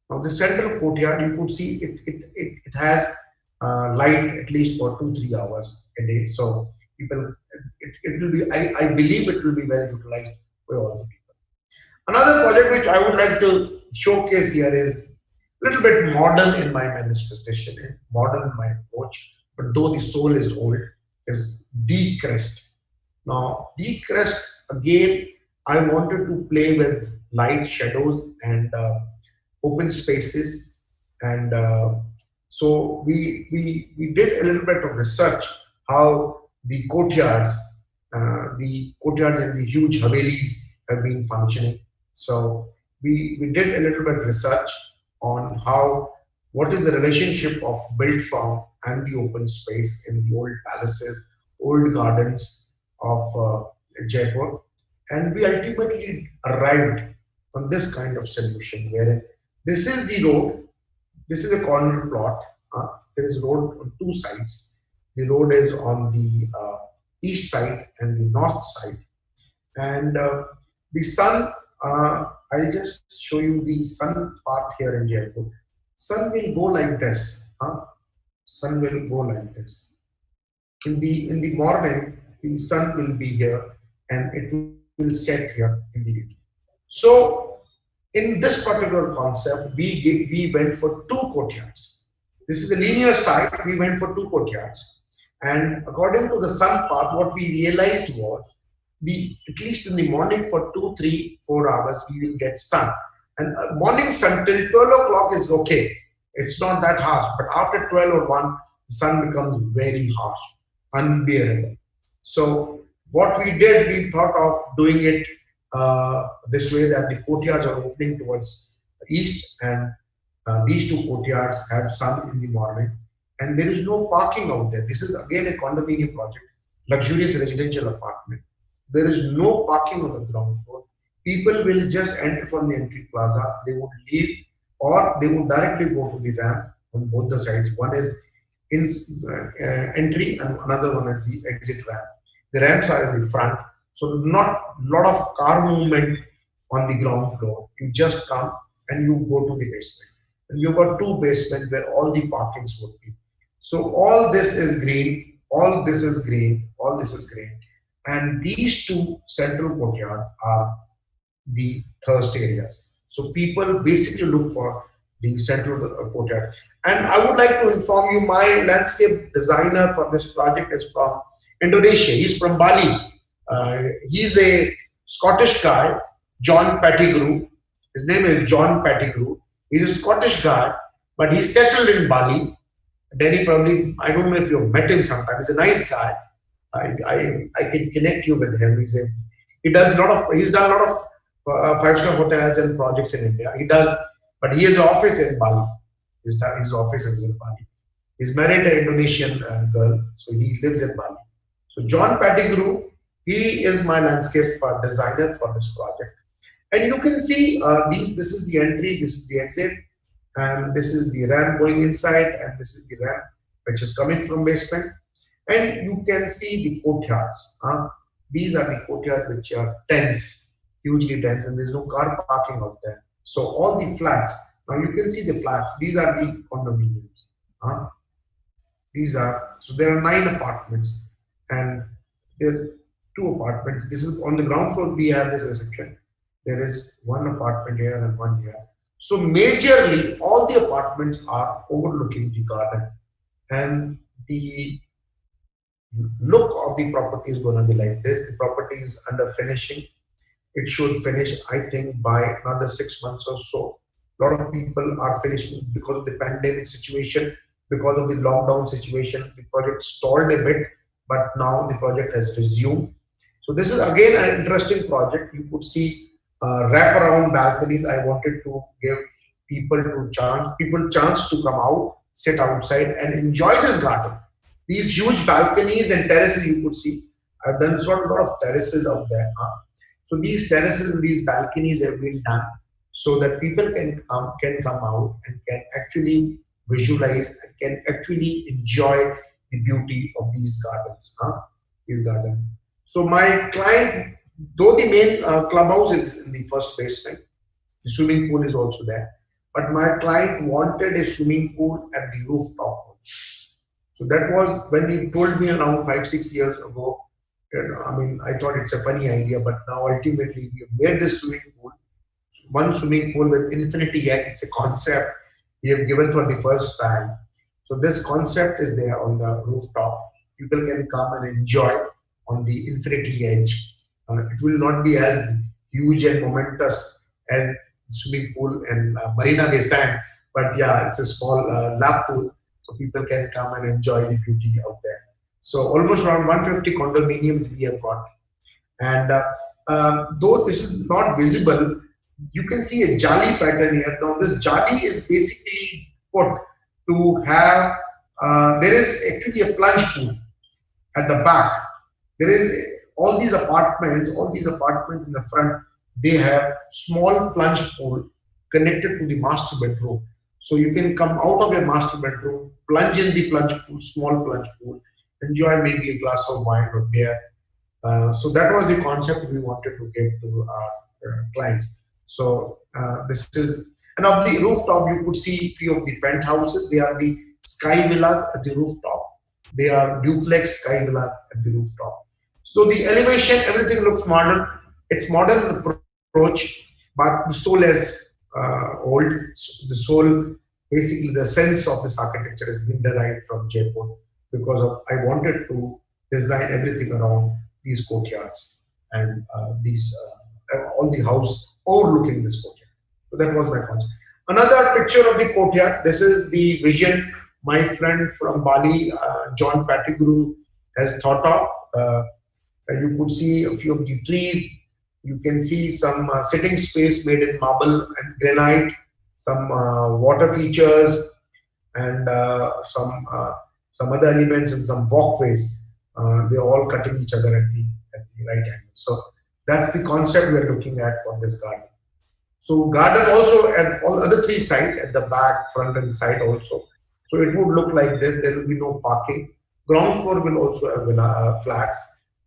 Now the central courtyard, you could see it has light at least for 2-3 hours a day. So people, it will be, I believe it will be well utilized by all the people. Another project which I would like to showcase here is a little bit modern in my manifestation, modern in my approach, but though the soul is old, is the crest. Now, the crest, again, I wanted to play with light, shadows, and open spaces. And so we did a little bit of research how the courtyards and the huge havelis have been functioning. So we did a little bit research on what is the relationship of built form and the open space in the old palaces, old gardens of Jaipur, and we ultimately arrived on this kind of solution wherein this is the road, this is a corner plot, there is road on two sides. The road is on the east side and the north side, and the sun, I'll just show you the sun path here in Jaipur. Sun will go like this. Sun will go like this. In the morning, the sun will be here and it will set here in the evening. So in this particular concept, we went for two courtyards. This is the linear side. We went for two courtyards, and according to the sun path, what we realized was at least in the morning for 2, 3, 4 hours, we will get sun. And morning sun till 12 o'clock is okay. It's not that harsh. But after 12 or 1, the sun becomes very harsh, unbearable. So what we did, we thought of doing it this way, that the courtyards are opening towards the east, and these two courtyards have sun in the morning. And there is no parking out there. This is again a condominium project, luxurious residential apartment. There is no parking on the ground floor. People will just enter from the entry plaza. They would leave, or they would directly go to the ramp on both the sides. One is in entry, and another one is the exit ramp. The ramps are in the front, so not a lot of car movement on the ground floor. You just come and you go to the basement. And you've got two basements where all the parkings would be. So all this is green, all this is green, all this is green. And these two central courtyards are the thirst areas. So people basically look for the central courtyard. And I would like to inform you, my landscape designer for this project is from Indonesia. He's from Bali. He's a Scottish guy, John Pettigrew. His name is John Pettigrew. He's a Scottish guy, but he's settled in Bali. Denny, probably, I don't know if you've met him sometime. He's a nice guy. I can connect you with him. He's done a lot of 5-star hotels and projects in India. But he has an office in Bali. His office is in Bali. He's married an Indonesian girl, so he lives in Bali. So John Pettigrew, he is my landscape designer for this project. And you can see this is the entry, this is the exit, and this is the ramp going inside, and this is the ramp which is coming from basement. And you can see the courtyards. These are the courtyards which are dense, hugely dense, and there's no car parking out there. So all the flats, now you can see the flats. These are the condominiums. So there are 9 apartments, and there are 2 apartments. This is on the ground floor. We have this reception. There is 1 apartment here and 1 here. So majorly, all the apartments are overlooking the garden, and the look of the property is going to be like this. The property is under finishing. It should finish, I think, by another 6 months or so. A lot of people are finishing because of the pandemic situation, because of the lockdown situation. The project stalled a bit, but now the project has resumed. So this is again an interesting project. You could see wraparound balconies. I wanted to give people chance to come out sit outside and enjoy this garden. These huge balconies and terraces you could see. I've done sort of a lot of terraces out there. So these terraces and these balconies have been done so that people can come out and can actually visualize and can actually enjoy the beauty of these gardens. These gardens. So my client, though the main clubhouse is in the first basement, the swimming pool is also there. But my client wanted a swimming pool at the rooftop. So that was when he told me around 5-6 years ago. I mean, I thought it's a funny idea, but now ultimately we have made this swimming pool, one swimming pool with infinity edge. It's a concept we have given for the first time. So this concept is there on the rooftop. People can come and enjoy on the infinity edge. It will not be as huge and momentous as swimming pool and Marina Bay Sand, but yeah, it's a small lap pool, so people can come and enjoy the beauty out there. So almost around 150 condominiums we have got, and though this is not visible, you can see a jali pattern here. Now this jali is basically put to have. There is actually a plunge pool at the back. There is all these apartments in the front. They have small plunge pool connected to the master bedroom. So you can come out of your master bedroom, plunge in the plunge pool, small plunge pool, enjoy maybe a glass of wine or beer. So that was the concept we wanted to give to our clients. So this is, and of the rooftop, you could see few of the penthouses. They are the sky villas at the rooftop. They are duplex sky villas at the rooftop. So the elevation, everything looks modern. It's modern approach, but the soul is old. The soul, basically the sense of this architecture has been derived from Jaipur, because I wanted to design everything around these courtyards and these all the house overlooking this courtyard. So that was my concept. Another picture of the courtyard. This is the vision my friend from Bali, John Pettigrew, has thought of. You could see a few of the trees. You can see some sitting space made in marble and granite, some water features, and some other elements and some walkways. They're all cutting each other at the right angle. So that's the concept we are looking at for this garden. So garden also at all other three sides, at the back, front and side also. So it would look like this. There will be no parking. Ground floor will also have flats.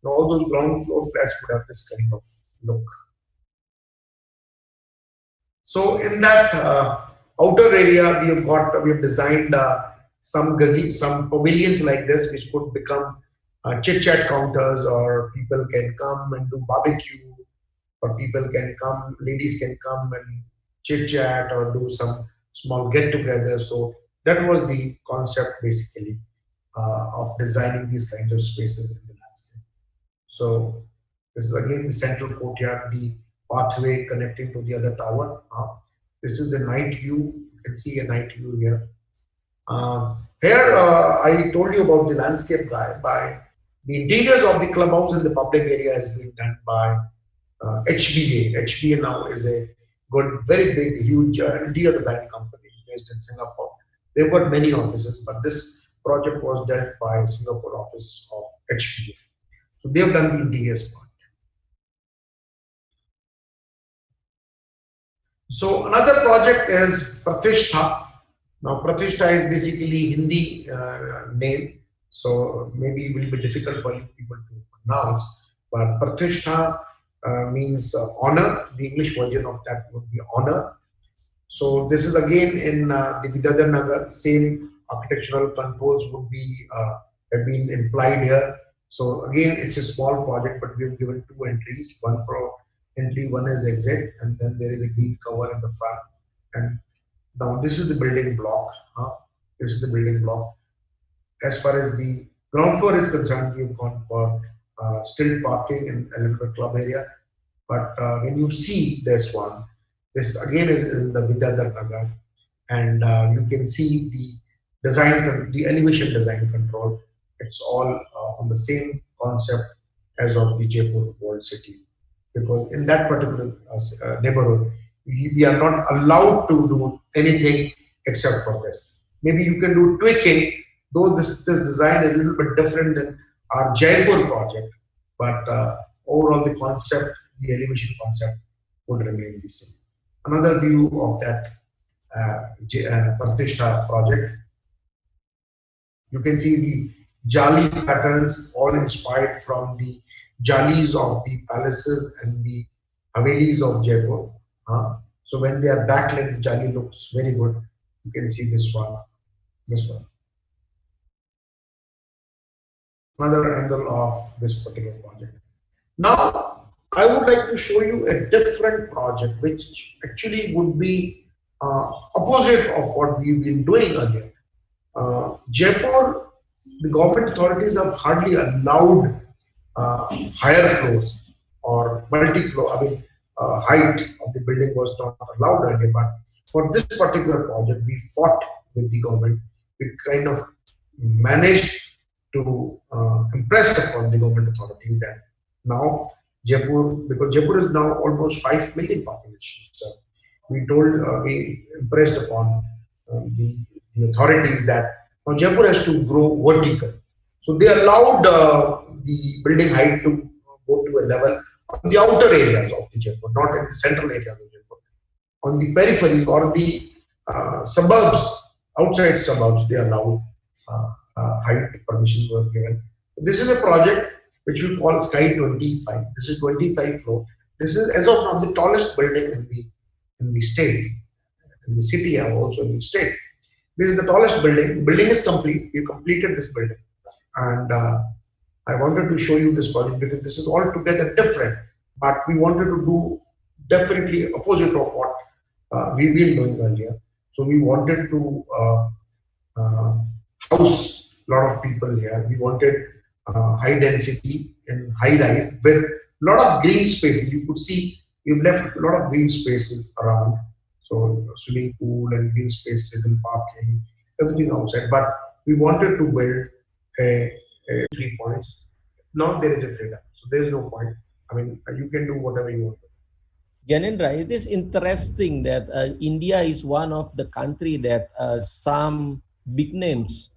And all those ground floor flats would have this kind of look. So in that outer area, we have designed some pavilions like this, which could become chit-chat counters, or people can come and do barbecue, or people can come, ladies can come and chit-chat or do some small get-together. So that was the concept basically of designing these kinds of spaces in the landscape. So this is again the central courtyard, the pathway connecting to the other tower. This is a night view. You can see a night view here. Here I told you about the landscape guy. By the interiors of the clubhouse and the public area has been done by HBA. HBA now is a good, very big, huge interior design company based in Singapore. They've got many offices, but this project was done by Singapore office of HBA. So they've done the interiors part. So another project is Pratishtha. Now Pratishtha is basically Hindi name, so maybe it will be difficult for you people to pronounce. But Pratishtha means honor. The English version of that would be honor. So this is again in the Vidyadhar Nagar. Same architectural controls would be have been implied here. So again, it's a small project, but we've given two entries, one for entry, one is exit, and then there is a green cover in the front. And now this is the building block. This is the building block. As far as the ground floor is concerned, we've gone for still parking and a little bit club area. But when you see this one, this again is in the Vidyadhar Nagar, and you can see the design, the elevation design control. It's all on the same concept as of the Jaipur World City, because in that particular neighborhood, we are not allowed to do anything except for this. maybe you can do tweaking, though this design is a little bit different than our Jaipur project, but overall the concept, the elevation concept would remain the same. Another view of that Pratishtha project. You can see the jali patterns, all inspired from the jalis of the palaces and the havelis of Jaipur. So when they are backlit, the jali looks very good. You can see this one, this one. Another angle of this particular project. Now, I would like to show you a different project, which actually would be opposite of what we've been doing earlier. Jaipur, the government authorities have hardly allowed higher floors or multi-floor. I mean, height of the building was not allowed earlier. But for this particular project, we fought with the government. We kind of managed to impress upon the government authorities that now Jaipur, because Jaipur is now almost 5 million population. So we impressed upon the authorities that now Jaipur has to grow vertical. So they allowed the building height to go to a level on the outer areas of the Jaipur, not in the central areas of Jaipur. On the periphery or the suburbs, outside suburbs, they allowed height permissions were given. This is a project which we call Sky 25. This is 25 floor. This is as of now the tallest building in the state, in the city and also in the state. This is the tallest building. Building is complete. We completed this building, and I wanted to show you this project because this is altogether different. But we wanted to do definitely opposite of what we've been doing earlier. So we wanted to house a lot of people here. We wanted high density and high rise with a lot of green spaces. You could see we've left a lot of green spaces around. So swimming pool and green spaces and parking, everything outside. But we wanted to build a 3 points. Now there is a freedom. So there is no point. I mean, you can do whatever you want. Gyanendra, it is interesting that India is one of the country that some big names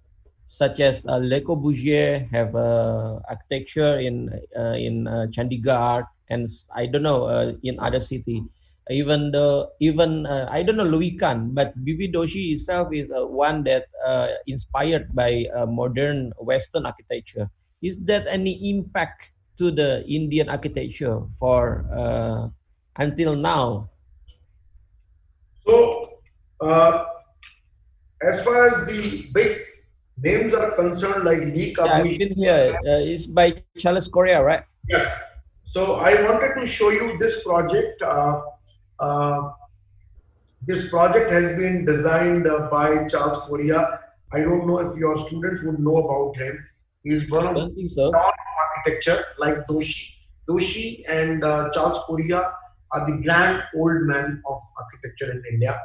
such as Le Corbusier have architecture in Chandigarh, and I don't know in other city. Even I don't know Louis Kahn, but BB Doshi itself is one that inspired by modern Western architecture. Is that any impact to the Indian architecture for until now? So, as far as the big names are concerned, like Lee Corbusier, it's by Charles Correa, right? Yes. So I wanted to show you this project. This project has been designed by Charles Correa. I don't know if your students would know about him. He's one of the architecture like Doshi. Doshi and Charles Correa are the grand old men of architecture in India.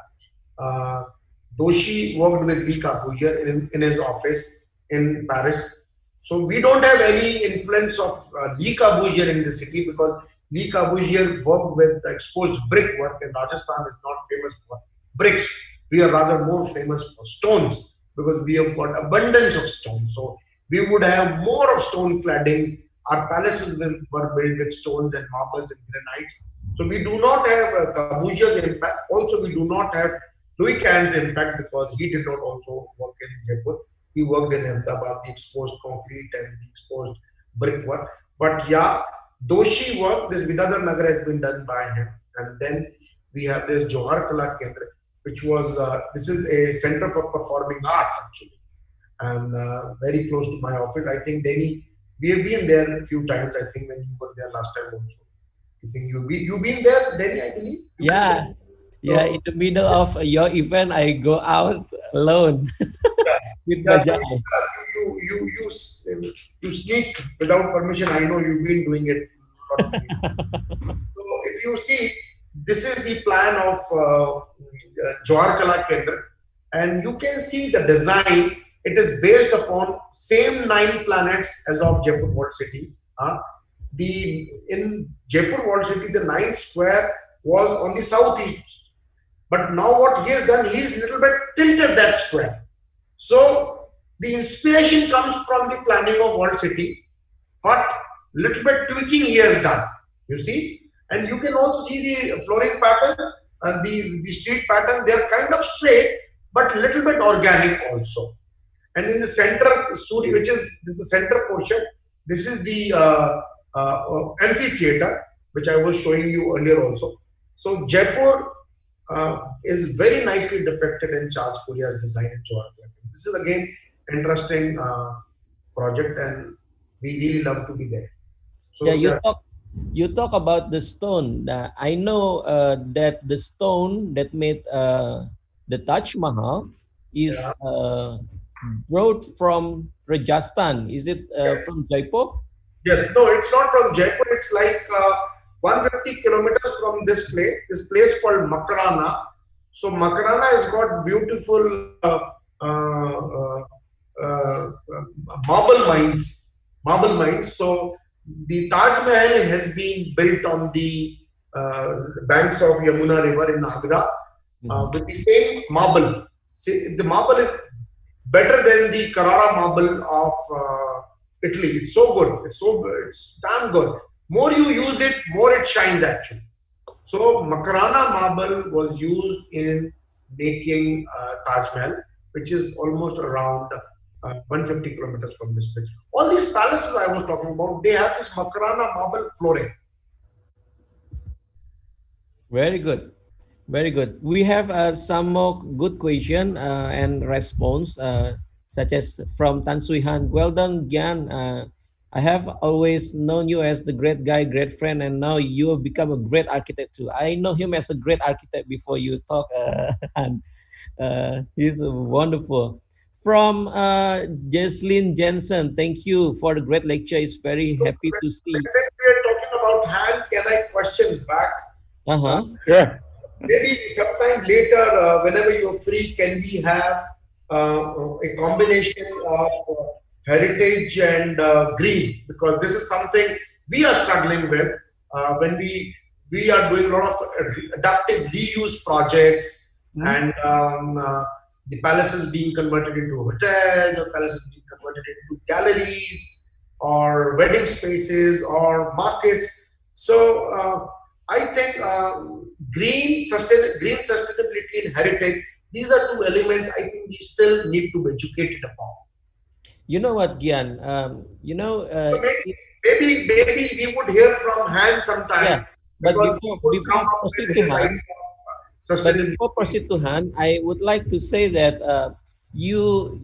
Doshi worked with Lee Corbusier in his office in Paris. So we don't have any influence of Lee Corbusier in the city because Lee Corbusier worked with exposed brickwork, and Rajasthan is not famous for bricks. We are rather more famous for stones because we have got abundance of stone. So we would have more of stone cladding. Our palaces were built with stones and marbles and granites. So we do not have Corbusier's impact. Also, we do not have Louis Kahn's impact because he did not also work in Jaipur. He worked in Ahmedabad, the exposed concrete and the exposed brickwork. But yeah, Doshi work, this Vidadhar Nagar has been done by him. And then we have this Johar Kala Kendra, which was, this is a center for performing arts actually. And very close to my office. I think Denny, we have been there a few times, I think when you were there last time also. I think you've been there, Denny, I believe? Yeah. Yeah, in the middle of your event, I go out alone. With you sneak without permission. I know you've been doing it. So if you see, this is the plan of Johar Kala Kendra, and you can see the design. It is based upon same 9 planets as of Jaipur World City. In Jaipur World City, the 9th square was on the southeast. But now what he has done, he's little bit tilted that square. So the inspiration comes from the planning of World City, but little bit tweaking he has done. You see, and you can also see the flooring pattern and the street pattern. They are kind of straight, but little bit organic also. And in the center, which is this is the center portion. This is the amphitheater, which I was showing you earlier also. So Jaipur is very nicely depicted in Charles Puria's design in Johor. This is again interesting project, and we really love to be there. So yeah, you talk about the stone. I know that the stone that made the Taj Mahal is brought from Rajasthan. Is it yes. from Jaipur? Yes, no, it's not from Jaipur. It's like 150 kilometers from this place. This place called Makarana. So Makarana has got beautiful marble mines. So the Taj Mahal has been built on the banks of Yamuna River in Agra with the same marble. See, the marble is better than the Carrara marble of Italy. It's so good. It's damn good. More you use it, more it shines actually. So Makarana marble was used in making Taj Mahal, which is almost around 150 kilometers from this place. All these palaces I was talking about, they have this Makarana marble flooring. Very good. Very good. We have some more good question and response, such as from Tan Sui Han. Well done, Gyan. I have always known you as the great guy, great friend, and now you have become a great architect too. I know him as a great architect before you talk, and he's wonderful. From Jesslyn Jensen, thank you for the great lecture. It's very happy to see. Since we are talking about hand, can I question back? Yeah. Maybe sometime later, whenever you're free, can we have a combination of heritage and green? Because this is something we are struggling with when we are doing a lot of adaptive reuse projects, and the palaces being converted into hotels, or palaces being converted into galleries, or wedding spaces, or markets. So I think green sustainability and heritage, these are two elements I think we still need to be educated upon. You know what, Gyan? So maybe we would hear from Han sometime. Yeah, but before proceed to Han, I would like to say that you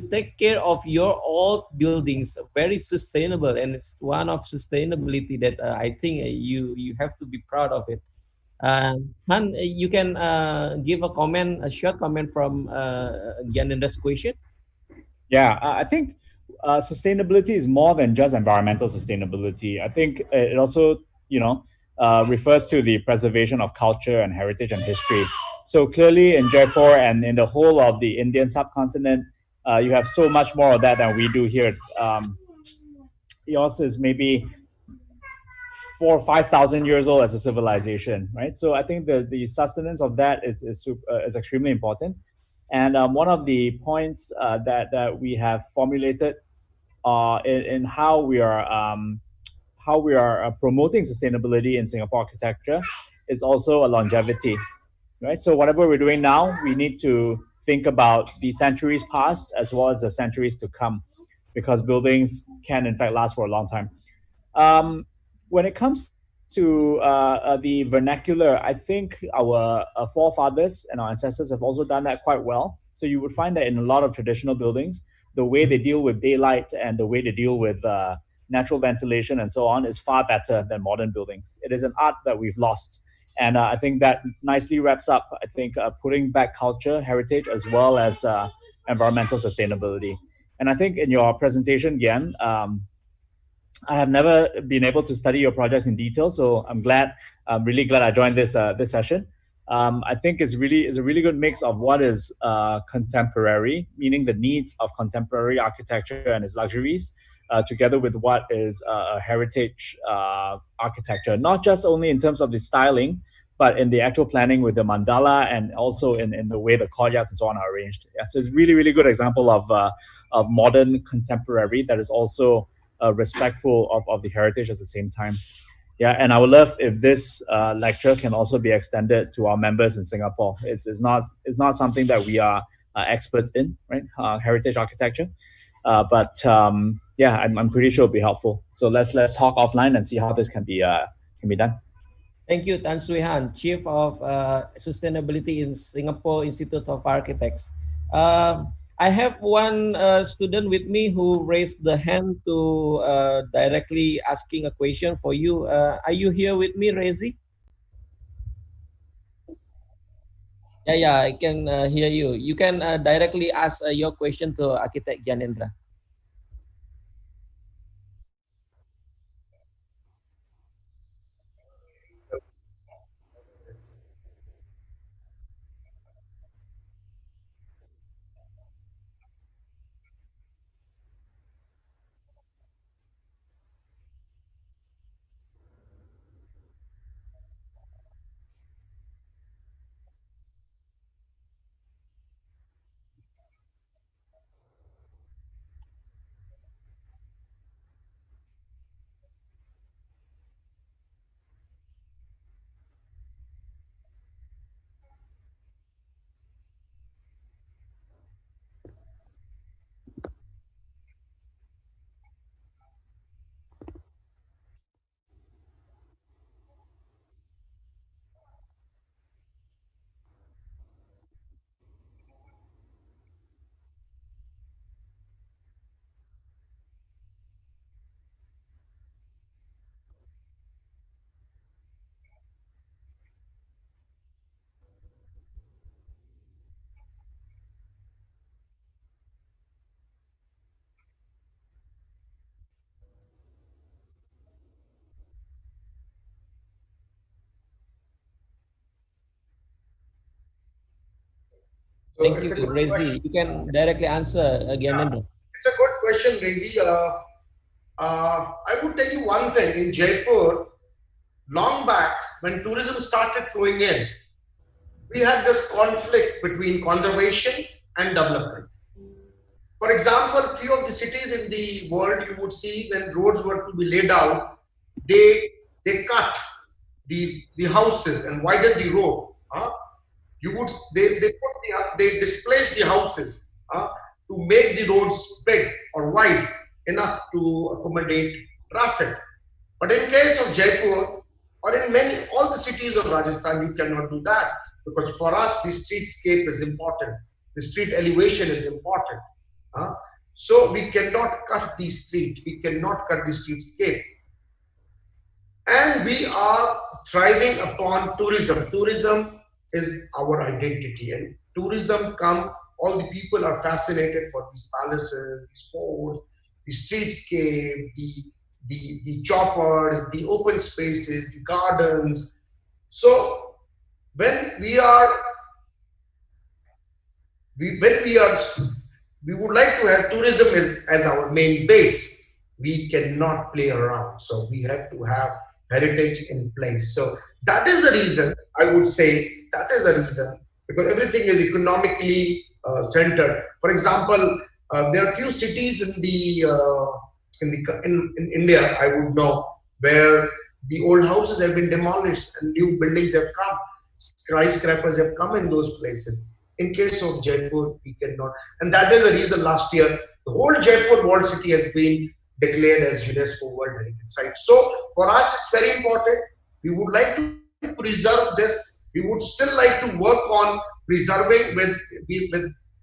take care of your old buildings, very sustainable, and it's one of sustainability that I think you have to be proud of it. Han, you can give a short comment from Gyanendra's question. Yeah, I think sustainability is more than just environmental sustainability. I think it also, refers to the preservation of culture and heritage and history. So clearly in Jaipur and in the whole of the Indian subcontinent, you have so much more of that than we do here. Yours is maybe 4,000 or 5,000 years old as a civilization, right? So I think the sustenance of that is extremely important. And one of the points that we have formulated in how we are promoting sustainability in Singapore architecture is also a longevity, right? So whatever we're doing now, we need to think about the centuries past as well as the centuries to come, because buildings can in fact last for a long time. When it comes to the vernacular, I think our forefathers and our ancestors have also done that quite well. So you would find that in a lot of traditional buildings, the way they deal with daylight and the way they deal with natural ventilation and so on is far better than modern buildings. It is an art that we've lost. And I think that nicely wraps up, I think, putting back culture, heritage, as well as environmental sustainability. And I think in your presentation, Gyan, I have never been able to study your projects in detail, so I'm really glad I joined this session. I think it's a really good mix of what is contemporary, meaning the needs of contemporary architecture and its luxuries, together with what is heritage architecture, not just only in terms of the styling, but in the actual planning with the mandala and also in the way the courtyards and so on are arranged. Yeah, so it's really, really good example of modern contemporary that is also respectful of the heritage at the same time. Yeah, and I would love if this lecture can also be extended to our members in Singapore. It's not something that we are experts in, right? Heritage architecture, but yeah, I'm pretty sure it'll be helpful. So let's talk offline and see how this can be done. Thank you, Tan Sui Han, Chief of Sustainability in Singapore Institute of Architects. I have one student with me who raised the hand to directly asking a question for you. Are you here with me, Rezi? Yeah, I can hear you. You can directly ask your question to Architect Gyanendra. Thank you, Rezi. You can directly answer Gyanendra. It's a good question, Rezi. I would tell you one thing. In Jaipur, long back, when tourism started flowing in, we had this conflict between conservation and development. For example, few of the cities in the world, you would see when roads were to be laid out, they cut the houses and widen the road. You would they displace the houses to make the roads big or wide enough to accommodate traffic. But in case of Jaipur or in all the cities of Rajasthan, you cannot do that, because for us the streetscape is important, the street elevation is important. So we cannot cut the street, we cannot cut the streetscape. And we are thriving upon tourism. Tourism is our identity, and tourism all the people are fascinated for these palaces, these forts, the streetscape, the choppers, the open spaces, the gardens. So when we would like to have tourism as our main base, we cannot play around. So we have to have heritage in place. So that is the reason, I would say, that is the reason, because everything is economically centered. For example, there are few cities in India, I would know, where the old houses have been demolished and new buildings have come, skyscrapers have come in those places. In case of Jaipur, we cannot. And that is the reason last year, the whole Jaipur walled city has been declared as UNESCO World Heritage Site. So for us, it's very important. We would like to preserve this. We would still like to work on preserving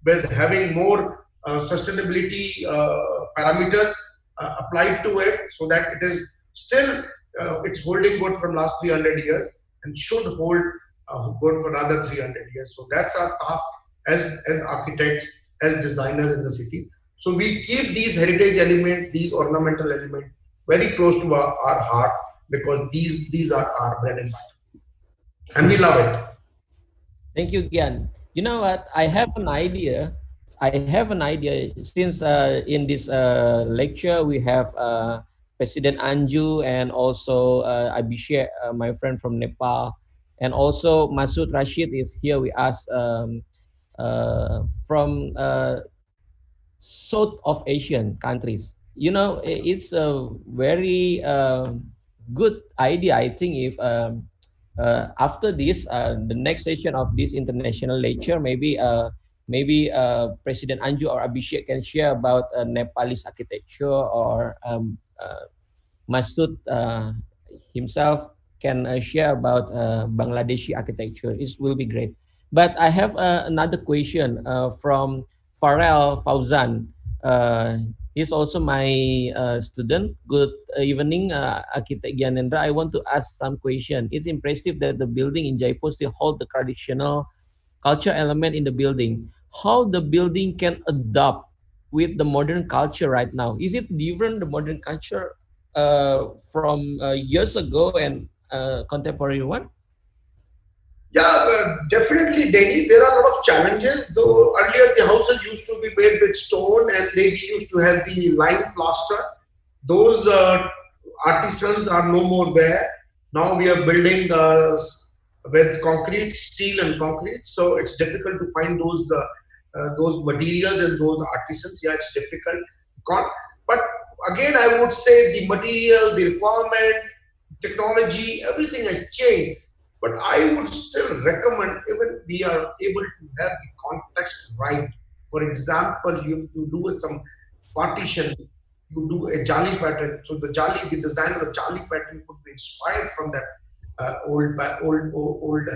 with having more sustainability parameters applied to it, so that it is still it's holding good from last 300 years and should hold good for another 300 years. So that's our task as architects, as designers in the city. So we keep these heritage elements, these ornamental elements very close to our heart, because these are our bread and butter. And we love it. Thank you, Gyan. You know what? I have an idea. Since in this lecture we have President Anju and also Abhishek, my friend from Nepal, And also Masood Rashid is here with us from South of Asian countries. You know, it's a very good idea, I think, if after this, the next session of this international lecture, maybe President Anju or Abhishek can share about Nepalese architecture, or Masood himself can share about Bangladeshi architecture. It will be great. But I have another question from Farel Fauzan. He's also my student. Good evening, Architect Gyanendra. I want to ask some question. It's impressive that the building in Jaipur still hold the traditional culture element in the building. How the building can adapt with the modern culture right now? Is it different, the modern culture from years ago and contemporary one? Yeah, definitely, Denny. There are a lot of challenges. Though earlier the houses used to be made with stone and they used to have the lime plaster. Those artisans are no more there. Now we are building with concrete, steel, and concrete. So it's difficult to find those materials and those artisans. Yeah, it's difficult. But again, I would say the material, the requirement, technology, everything has changed. But I would still recommend, even we are able to have the context right. For example, you have to do some partition, you do a jali pattern. So the design of the jali pattern could be inspired from that old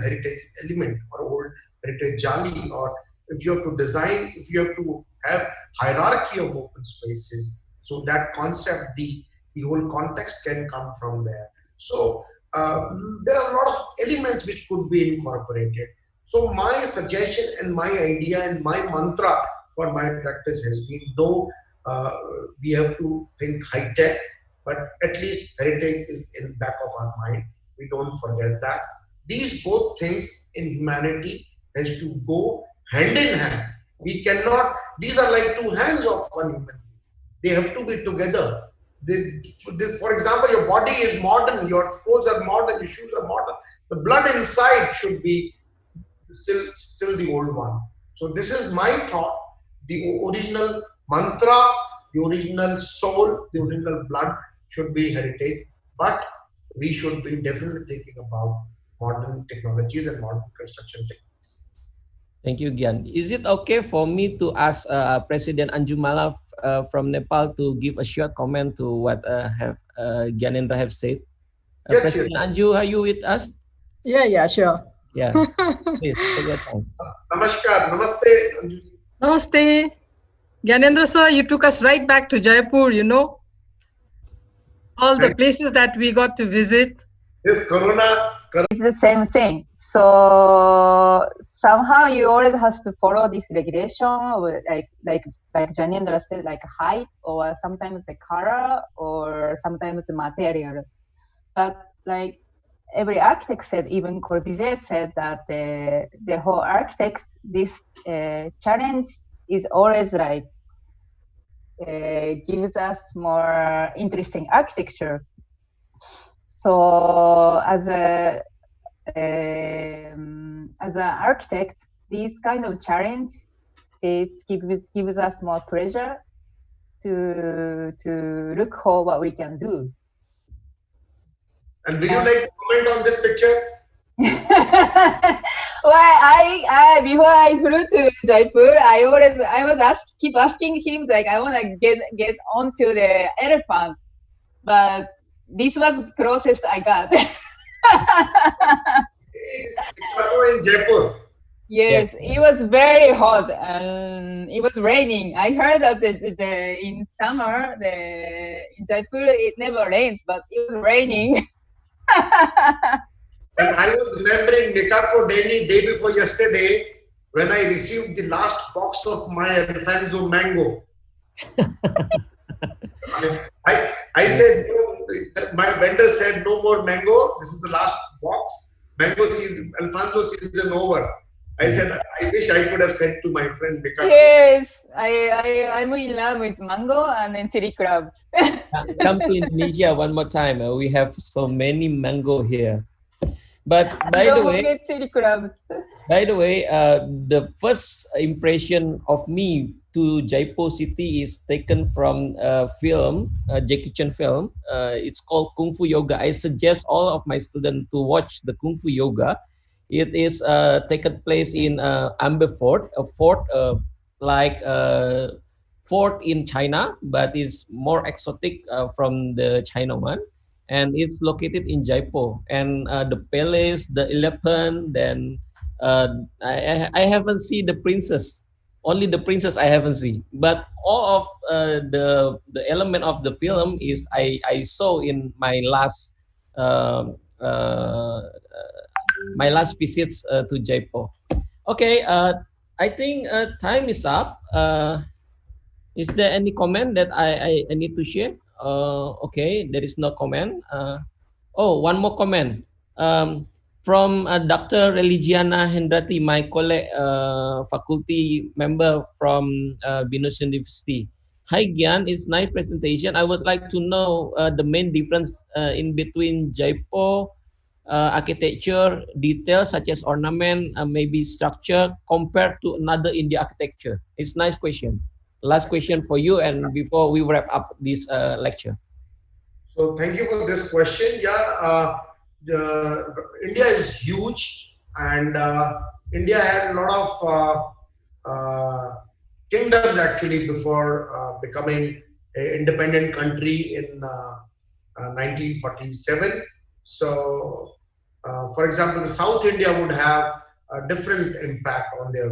heritage element or old heritage jali. Or if you have to design, if you have to have hierarchy of open spaces, so that concept, the whole context can come from there. So there are a lot of elements which could be incorporated. So my suggestion and my idea and my mantra for my practice has been, though we have to think high tech, but at least heritage is in the back of our mind. We don't forget that. These both things in humanity has to go hand in hand. We cannot, these are like two hands of one human being. They have to be together. For example, your body is modern, your clothes are modern, your shoes are modern. The blood inside should be still the old one. So this is my thought. The original mantra, the original soul, the original blood should be heritage. But we should be definitely thinking about modern technologies and modern construction techniques. Thank you, Gyan. Is it okay for me to ask President Anjumala from Nepal to give a short comment to what Gyanendra have said? Yes, President yes. Anju, are you with us? Yeah, sure. Yeah, please take your time. Namaskar, namaste. Namaste. Gyanendra sir, you took us right back to Jaipur, you know. All the places that we got to visit. This Corona. It's the same thing. So somehow you always have to follow this regulation, like Gyanendra said, like height, or sometimes the color, or sometimes the material. But like every architect said, even Corbusier said that the whole architects, this challenge is always like gives us more interesting architecture. So as an architect, this kind of challenge gives us more pleasure to look for what we can do. And would you like to comment on this picture? Well, I before I flew to Jaipur, I was keep asking him, like, I want to get onto the elephant, but this was closest I got. In Jaipur. Yes, it was very hot and it was raining. I heard that in summer in Jaipur it never rains, but it was raining. And I was remembering Nikako Denny day before yesterday when I received the last box of my Alfonso mango. I said, my vendor said no more mango. This is the last box. Mango season, Alfonso season over. I said, I wish I could have said to my friend Nikako. Yes, I'm in love with mango and then chili crabs. Come to Indonesia one more time. We have so many mango here. But by the way, the first impression of me to Jaipur city is taken from a film, a Jackie Chan film. It's called Kung Fu Yoga. I suggest all of my students to watch the Kung Fu Yoga. It is taken place in Amber Fort, a fort like fort in China, but it's more exotic from the China one. And it's located in Jaipur. And the palace, the elephant, then I haven't seen the princess. Only the princess I haven't seen. But all of the element of the film is I saw in my last my last visits to Jaipur. Okay, I think time is up. Is there any comment that I need to share? Okay, there is no comment. Oh, one more comment. From Dr. Religiana Hendrati, my colleague, faculty member from BINUS University. Hi, Gyan, it's nice presentation. I would like to know the main difference in between Jaipur architecture details such as ornament, maybe structure compared to another India architecture. It's a nice question. Last question for you, and before we wrap up this lecture. So thank you for this question. Yeah, India is huge, and India had a lot of kingdoms actually before becoming an independent country in 1947. So, for example, the South India would have a different impact on their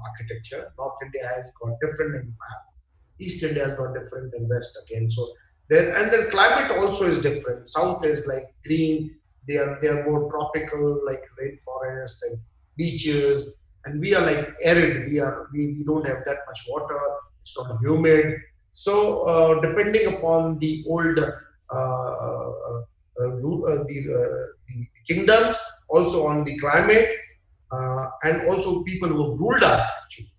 architecture. North India has got different impact. East India has got different, and West again. So there, and the climate also is different. South is like green. They are more tropical, like rainforest and beaches, and we are like arid. We don't have that much water. It's not humid. So depending upon the old the kingdoms, also on the climate, and also people who have ruled us actually.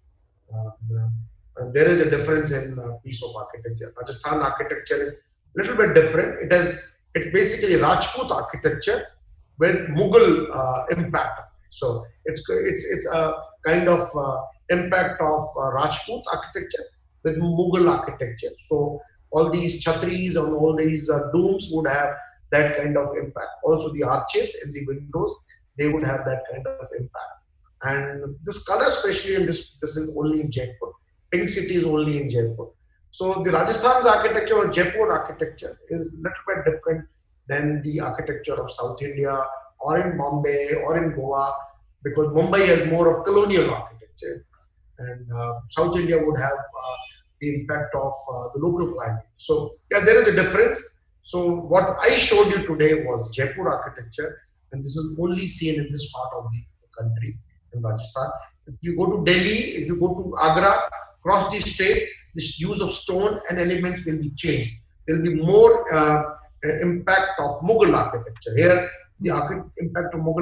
There is a difference in piece of architecture. Rajasthan architecture is a little bit different. It's basically Rajput architecture with Mughal impact. So it's a kind of impact of Rajput architecture with Mughal architecture. So all these chhatris and all these domes would have that kind of impact. Also the arches in the windows, they would have that kind of impact. And this color, especially in this is only in Jaipur. Pink city is only in Jaipur. So the Rajasthan's architecture or Jaipur architecture is a little bit different than the architecture of South India or in Bombay or in Goa, because Mumbai has more of colonial architecture, and South India would have the impact of the local climate. So yeah, there is a difference. So what I showed you today was Jaipur architecture, and this is only seen in this part of the country, in Rajasthan. If you go to Delhi, if you go to Agra, across the state, this use of stone and elements will be changed. There will be more impact of Mughal architecture. Here, the impact of Mughal